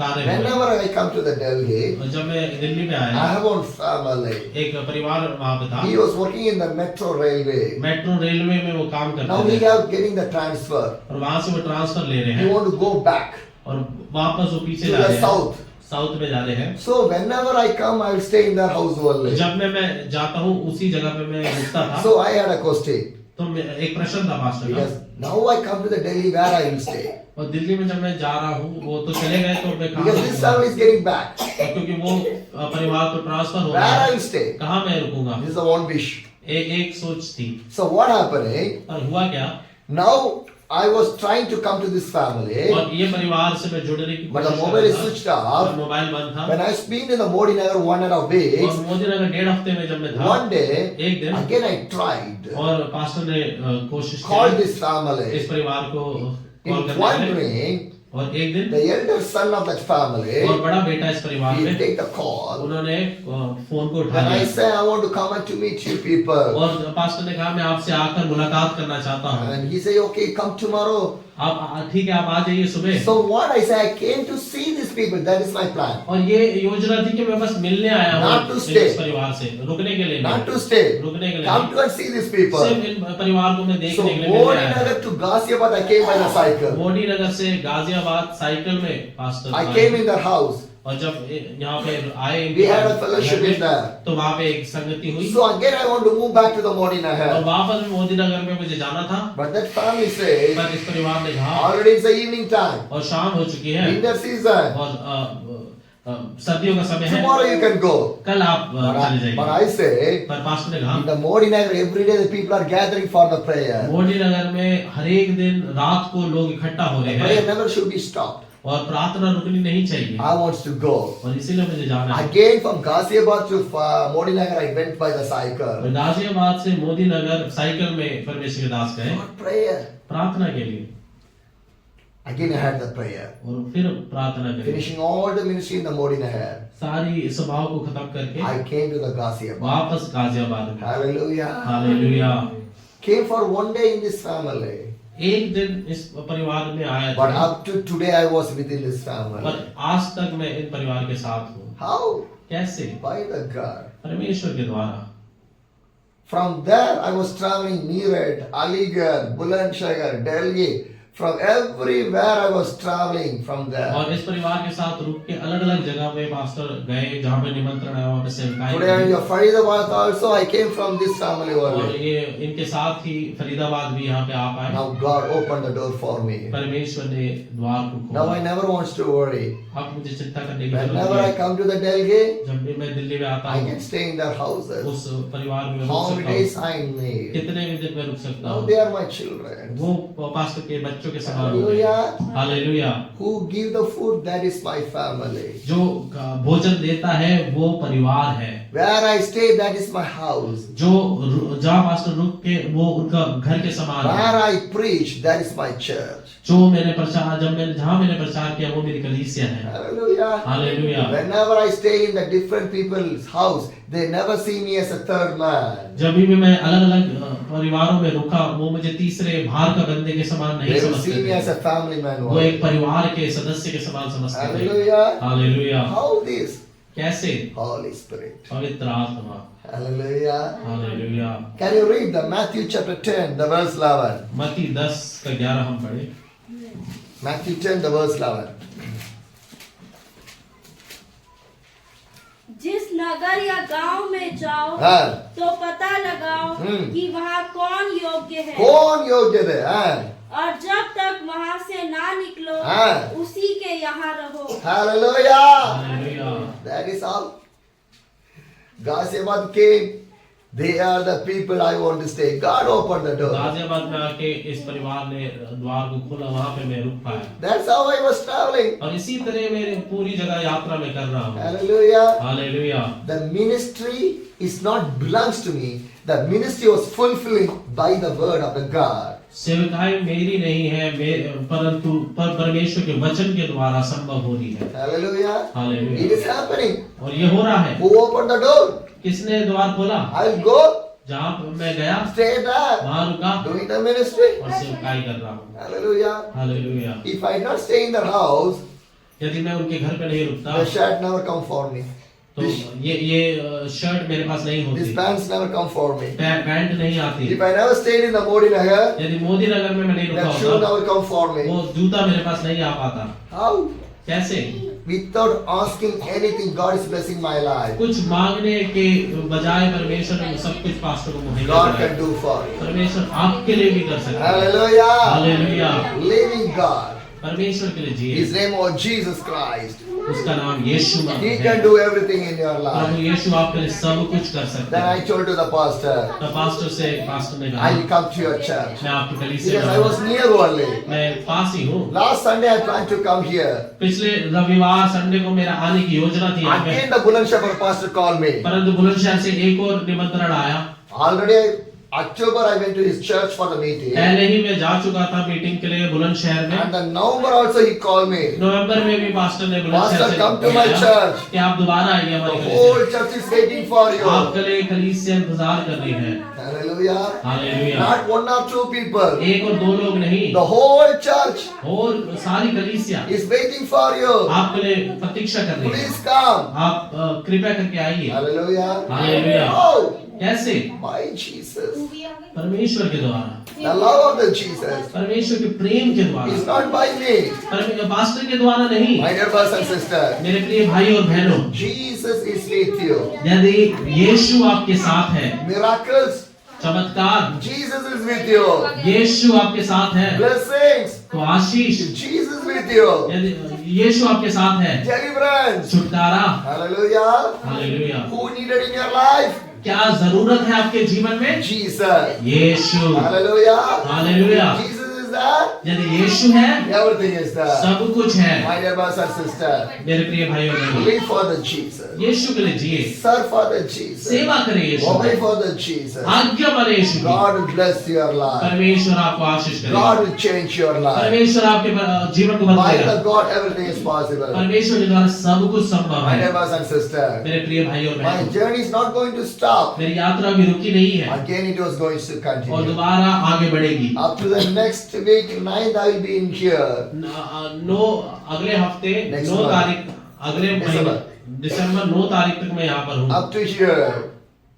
कार्य हुए। Whenever I come to the Delhi, और जब मैं दिल्ली में I आया, have one family. एक परिवार वहाँ पे था। He was working in the metro railway. Metro railway में वो काम Now he करते थे have getting the transfer. और वहाँ से वो ट्रांसफर ले रहे He हैं want to go back और वापस वो पीछे to जा the रहे हैं, south. साउथ में जा रहे हैं। So whenever I come, I will stay in their house only. जब मैं जाता हूँ उसी जगह पे मैं रुकता था। So I had a question. तो एक प्रश्न था पास्टर का, Because now I come to the Delhi, where I will stay. और दिल्ली में जब मैं जा रहा हूँ, वो तो चले गए, तो मैं कहाँ Because this रुकूंगा? family is getting back. क्योंकि वो परिवार तो ट्रांसफर हो Where I गया, will stay. कहाँ मैं रुकूंगा? This is the one wish. एक सोच थी। So what happening? और हुआ क्या? Now I was trying to come to this family, और ये परिवार से मैं जुड़ने की but the कोशिश mobile कर is रहा था, switched और off. मोबाइल बंद था। When I spent in the Modi Nagar 1.5 और weeks, मोदी नगर 1.5 हफ्ते में जब मैं था, one day एक दिन again I tried. और पास्टर ने कोशिश Called की this family. इस परिवार को कॉल In करने की। wondering और एक दिन the elder son of that family, और बड़ा बेटा इस परिवार he में take the call. उन्होंने फोन को उठा And I लिया say, I want to come and to meet you people. और पास्टर ने कहा मैं आपसे आकर मुलाकात करना चाहता हूँ। And he say, okay, come tomorrow. आप ठीक है, आप आ जाइए सुबह। So what I say, I came to see these people. That is my plan. और ये योजना थी कि मैं बस मिलने आया Not to हूँ stay. इस परिवार से, रुकने के लिए Not नहीं, to stay. रुकने के लिए Come नहीं। to and see these people. सिर्फ इन परिवार को मैं So देखने के लिए मिलने Modi आया था। Nagar to Ghaziabad, I came by the cycle. Modi नगर से गाजियाबाद साइकिल में पास्टर I आए। came in their house. और जब यहाँ पे आए We had a fellowship in there. तो वहाँ पे एक संगति हुई So again, I want to move back to the Modi और Nagar. वापस मोदी नगर में मुझे जाना था, But that family says, पर इस परिवार ने कहा already it's the evening time, और शाम हो चुकी है winter season. और सर्दियों का समय है, Tomorrow you can go. कल आप चले But जाइए। I say, पर पास्टर ने कहा in the Modi Nagar, every day the people are gathering for the prayer. Modi नगर में हर एक दिन रात को लोग इकट्ठा हो रहे Prayer हैं never should be stopped. और प्रार्थना रुकनी नहीं चाहिए I want to go. और इसीलिए मुझे जाना है। Again from Ghaziabad to Modi Nagar, I went by the और cycle. गाजियाबाद से मोदी नगर साइकिल में परमेश्वर के दास गए For prayer. प्रार्थना के लिए Again I had the prayer. और फिर प्रार्थना करी, Finishing all the ministry in the Modi Nagar, सारी सभाओं को खत्म करके I came to the Ghaziabad. वापस गाजियाबाद में। Hallelujah. Hallelujah. Came for one day in this family. एक दिन इस परिवार में आया But था up to today I was within this family. और आज तक मैं इन परिवार के साथ हूँ। How? कैसे? By the God. परमेश्वर के द्वारा। From there I was traveling Meerut, Aligarh, Bulandshagar, Delhi. From everywhere I was traveling from there. और इस परिवार के साथ रुक के अलग अलग जगह में पास्टर गए जहाँ पे निमंत्रण आया वहाँ पे सेवकाई Today in की। your Faridabad also I came from this family और only. ये इनके साथ ही फरीदाबाद भी यहाँ पे आ पाए। Now God opened the door for me. परमेश्वर ने द्वार को Now I खोला। never wants to worry. अब मुझे चिंता करने की जरूरत Whenever I नहीं है। come to the Delhi, जब भी मैं दिल्ली में आता I हूँ can stay in their houses. उस परिवार में रुक How सकता many हूँ। days I need. कितने भी दिन में रुक सकता Now हूँ। they are my children. वो पास्टर के बच्चों के समान हो गए। Hallelujah. Hallelujah. Who give the food, that is my family. जो भोजन देता है वो परिवार है। Where I stay, that is my house. जो जहाँ पास्टर रुक के वो उनका घर के समान है। Where I preach, that is my church. जो मैंने प्रचार जहाँ मैंने प्रचार किया वो मेरी कलीसिया है। Hallelujah. Hallelujah. Whenever I stay in the different people's house, they never see me as a third man. जब भी मैं अलग अलग परिवारों में रुका वो मुझे तीसरे भार का बंदे के समान नहीं They will see me समझते as a family man. वो एक परिवार के सदस्य के समान समझते थे। Hallelujah. हालेलुया। How this? कैसे? Holy Spirit. पवित्र आत्मा। Hallelujah. Hallelujah. Can you read the Matthew chapter 10, the verse 11? मत्ती 10 का 11 हम पढ़े। Matthew 10, the verse 11. जिस नगर या गांव में जाओ हाँ। तो पता लगाओ कि वहाँ कौन योग्य है कौन योग्य है? हाँ। और जब तक वहाँ से ना निकलो हाँ। उसी के यहाँ रहो। Hallelujah. Hallelujah. That is all. Ghaziabad came. They are the people I want to stay. God opened the door. Ghaziabad में आके इस परिवार ने द्वार को खोला, वहाँ पे मैं रुक पाया That's how I was traveling. और इसी तरह मेरे पूरी जगह यात्रा में कर रहा हूँ। Hallelujah. Hallelujah. The ministry is not belongs to me. The ministry was fulfilling by the word of the God. सेवकाई मेरी नहीं है परंतु परमेश्वर के वचन के द्वारा संभव हो रही है। Hallelujah. Hallelujah. It is happening. और ये हो रहा है। Who opened the door? किसने द्वार खोला? I'll go. जहाँ मैं गया Stay there. वहाँ रुका Doing the ministry. और सेवकाई कर रहा हूँ। Hallelujah. Hallelujah. If I not stay in the house, यदि मैं उनके घर पे नहीं रुकता the shirt never come for me. तो ये शर्ट मेरे पास नहीं These होती, pants never come for me. Pant नहीं आती। If I never stayed in the Modi Nagar, यदि मोदी नगर में मैं नहीं रुका that shoe होता never come for me. वो जूता मेरे पास नहीं आ पाता। How? कैसे? Without asking anything, God is blessing my life. कुछ मांगने के बजाय परमेश्वर ने सब कुछ पास्टर को मुहैया God कराया। can do for you. परमेश्वर आपके लिए भी कर सकता है। Hallelujah. हालेलुया। Living God. परमेश्वर के लिए जिए। His name was Jesus Christ. उसका नाम यीशु He है। can do everything in your Prabhu life. यीशु आपके लिए सब कुछ कर सकता Then है। I told to the pastor, तो पास्टर ने कहा I will come to your church. मैं आपकी कलीसिया Because में I was near only. मैं पास ही हूँ। Last Sunday I planned to come here. पिछले रविवार संडे को मेरा आने की योजना थी यहाँ पे, Again the Bulandshagar pastor called me. परंतु बुलंदशहर से एक और निमंत्रण आया। Already October I went to his church for the meeting. पहले ही मैं जा चुका था मीटिंग के लिए बुलंदशहर में। And in November also he called me. नवंबर में भी पास्टर ने बुलंदशहर Pastor, से come to my कहा church. कि आप दोबारा आइए The हमारे whole कलीसिया church is waiting for में। you. आपके लिए कलीसिया इंतजार कर रही है। Hallelujah. Hallelujah. Not one or two people. एक और दो लोग नहीं, The whole church और सारी कलीसिया is waiting for you. आपके लिए प्रतीक्षा कर रही है। Please come. आप कृपया करके आइए। Hallelujah. हालेलुया। Oh, कैसे? by Jesus. परमेश्वर के द्वारा, The love of the Jesus परमेश्वर के प्रेम के is द्वारा, not by me. पास्टर के द्वारा नहीं। My dear brothers and sisters, मेरे प्रिय भाई और बहनों, Jesus is with you. यदि यीशु आपके साथ है, Miracles, चमत्कार, Jesus is with you. यीशु आपके साथ है, Blessings, तो आशीष, Jesus with you. यदि यीशु आपके साथ है, Deliverance. छुटकारा। Hallelujah. Hallelujah. Who needed in your life? क्या जरूरत है आपके जीवन में? Jesus. Yeshu. Hallelujah. Hallelujah. Jesus is there. यदि यीशु है, Everything is there. सब कुछ है। My dear brothers and sisters, मेरे प्रिय भाई और बहनों, live for the Jesus. यीशु के लिए जिए, Serve for the Jesus. सेवा करें यीशु Obey की, for the Jesus. आज्ञा माने यीशु की। God will bless your life. परमेश्वर आपको आशीष करेगा। God will change your life. परमेश्वर आपके जीवन को By बदलेगा। the God, everything is possible. परमेश्वर के द्वारा सब कुछ संभव My है। dear brothers and sisters, मेरे प्रिय भाई और my बहनों, journey is not going to stop. मेरी यात्रा भी रुकी नहीं है Again, it was going to और continue. दोबारा आगे बढ़ेगी। Up to the next week, 9th, I will be in here. अगले हफ्ते Next 9 month. तारीख, अगले महीने दिसंबर 9 तारीख तक मैं यहाँ पर हूँ। Up to here.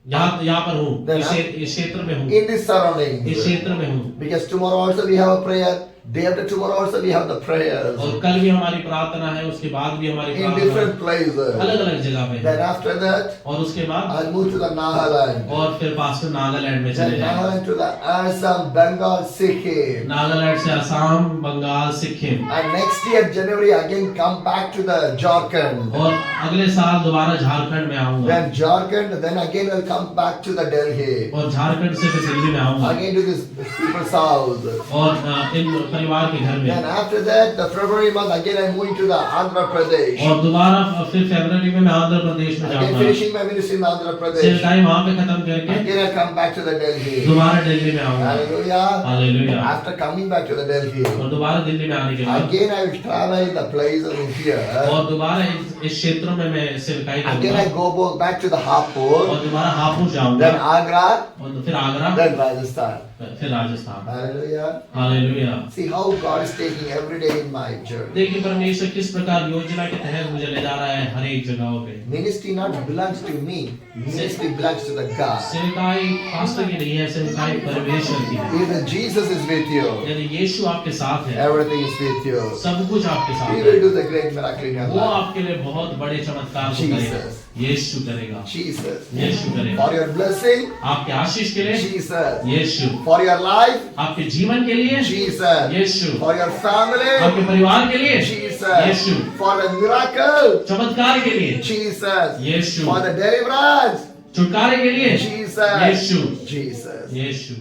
यहाँ पर हूँ, Then इस क्षेत्र में हूँ, In this इस surroundings. क्षेत्र में हूँ। Because tomorrow also we have a prayer. Day after tomorrow also we have the prayers. और कल भी हमारी प्रार्थना है, उसके बाद भी हमारी In प्रार्थना है, different places. अलग अलग जगह पे है। Then after that, और उसके बाद I'll move to the Nagaland. और फिर पास्टर नागालैंड में Then चले जाएंगे। Nagaland to the Assam, Bengal, Sikkim. Nagaland से Assam, Bengal, Sikkim And next year, January, again come back to the Jharkhand. और अगले साल दोबारा झारखंड में आऊंगा Then Jharkhand, then again we'll come back to the Delhi. और झारखंड से फिर दिल्ली में आऊंगा Again to this people's house. और इन परिवार के घर Then में after that, the February month, again I'm moving to the Andhra Pradesh. और दोबारा फिर फरवरी में मैं आंध्र प्रदेश में Again जाऊंगा। finishing my ministry in Andhra Pradesh. सेवकाई वहां पे खत्म करके Again I come back to the Delhi. दोबारा दिल्ली में आऊंगा। Hallelujah. Hallelujah. After coming back to the Delhi, और दोबारा दिल्ली में आने के बाद again I will travel the places in here. और दोबारा इस क्षेत्रों में मैं सेवकाई Again करूंगा I go back to the Hapur, और दोबारा हापुड़ जाऊंगा then Agra, और फिर आगरा, then Rajasthan. फिर Rajasthan. Hallelujah. Hallelujah. See how God is taking every day in my journey. देखिए परमेश्वर किस प्रकार योजना के तहत मुझे ले जा रहा है हर एक जगहों पे। Ministry not belongs to me. Ministry belongs to the God. सेवकाई पास्टर की नहीं है, सेवकाई परमेश्वर की है। If Jesus is with you, यदि यीशु आपके साथ है, everything is with you. सब कुछ आपके साथ He है, will do the great miracle in your वो life. आपके लिए बहुत बड़े चमत्कार को करेगा। Jesus. यीशु करेगा, Jesus. यीशु करेगा। For your blessing, आपके आशीष के लिए Jesus. Yeshu, For your life, आपके जीवन के लिए Jesus. Yeshu, For your family, आपके परिवार के लिए Jesus. Yeshu, For the miracle, चमत्कार के लिए Jesus. Yeshu, For the deliverance, छुटकारे के लिए Jesus. यीशु, Jesus. यीशु।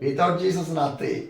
Without Jesus, nothing.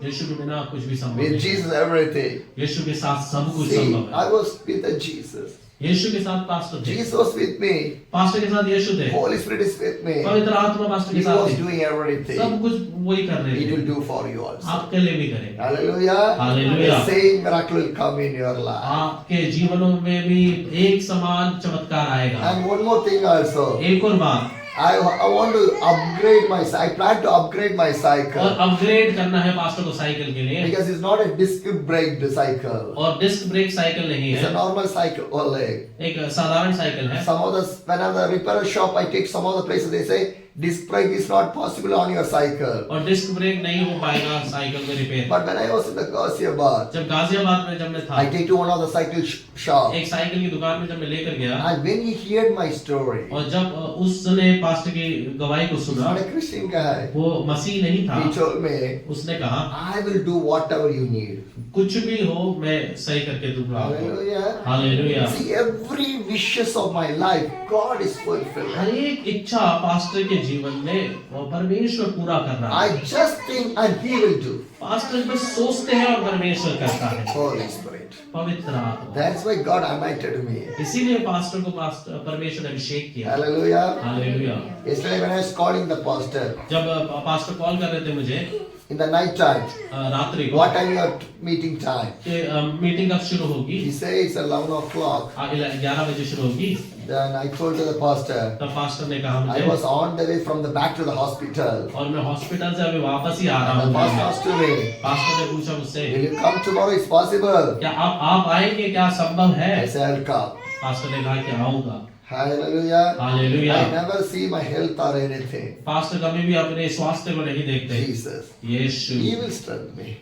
यीशु के बिना कुछ भी संभव With नहीं। Jesus, everything. यीशु के साथ सब कुछ See, संभव है। I was with the Jesus. यीशु के साथ पास्टर थे, Jesus was with me. Pastor के साथ यीशु थे, Holy Spirit is with me. पवित्र आत्मा पास्टर के He साथ was थे, doing everything. सब कुछ वही कर रहे He will थे। do for you also. आपके लिए भी करेगा। Hallelujah. Hallelujah. The same miracle will come in your life. आपके जीवनों में भी एक समान चमत्कार आएगा। And one more thing also. एक और बात, I want to upgrade my cycle. I plan to upgrade my और cycle. अपग्रेड करना है पास्टर को साइकिल के लिए, Because it's not a disc brake cycle. और डिस्क ब्रेक साइकिल नहीं It's a है, normal cycle only. एक साधारण साइकिल है। Some of the, when I'm the repair shop, I take some of the places, they say disc brake is not possible on your cycle. और disc brake नहीं हो पाएगा cycle में repair. But when I was in the Ghaziabad, जब गाजियाबाद में जब मैं था, I take to one of the cycle shop. एक साइकिल की दुकान में जब मैं लेकर गया, And when he heard my story, और जब उसने पास्टर की गवाही को he's सुना, not a Christian guy. वो मसीह नहीं था, He told me, उसने कहा I will do whatever you need. कुछ भी हो मैं सही करके दूंगा आपको। Hallelujah. Hallelujah. See, every wishes of my life, God is fulfilling. हर एक इच्छा पास्टर के जीवन में परमेश्वर पूरा कर रहा है। I just think and He will do. Pastor बस सोचते हैं और परमेश्वर करता है। Holy Spirit. Spirit. पवित्र आत्मा। That's why God anointed me. इसीलिए पास्टर को परमेश्वर ने अभिषेक किया। Hallelujah. Hallelujah. Yesterday when I was calling the pastor जब पास्टर कॉल कर रहे थे मुझे in the night time, रात्रि को, what time your meeting time? कि मीटिंग कब शुरू होगी? He says it's 11 o'clock. 11 बजे शुरू होगी। Then I told to the pastor, तब पास्टर ने कहा I मुझे, was on the way from the back to the hospital. और मैं हॉस्पिटल से अभी वापस ही आ रहा And the pastor हूँ। asked to me, पास्टर ने पूछा मुझसे, will you come tomorrow? It's possible. क्या आप आएंगे? क्या संभव है? I said, I'll come. Pastor ने कहा कि आऊंगा। Hallelujah. Hallelujah. I never see my health or anything. Pastor कभी भी अपने स्वास्थ्य को नहीं देखते। Jesus. Yeshu. He will strengthen me.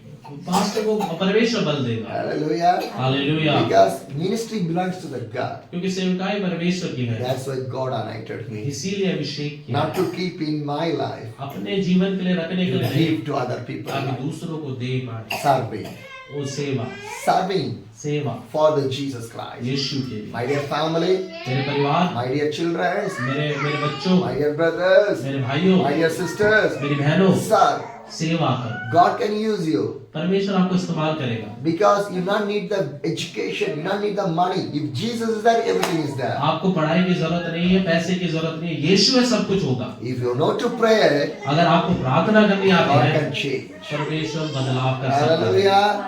Pastor को परमेश्वर बल देगा। Hallelujah. Hallelujah. Because ministry belongs to the God. क्योंकि सेवकाई परमेश्वर की है। That's why God anointed me. इसीलिए अभिषेक किया। Not to keep in my life, अपने जीवन के लिए रखने के to लिए नहीं, give to other people. ताकि दूसरों को दे पाए। Serving. वो सेवा, Serving for the Jesus Christ. यीशु के लिए। My dear family, मेरे परिवार, my dear children, मेरे बच्चों, my dear brothers, मेरे भाइयों, my dear sisters, मेरी बहनों, serve. सेवा कर। God can use you. परमेश्वर आपको इस्तेमाल करेगा। Because you don't need the education, you don't need the money. If Jesus is there, everything is there. आपको पढ़ाई की जरूरत नहीं है, पैसे की जरूरत नहीं है, यीशु है, सब कुछ होगा। If you know to pray, अगर आपको प्रार्थना करनी आती God है, can change. परमेश्वर बदलाव कर सकता है। Hallelujah.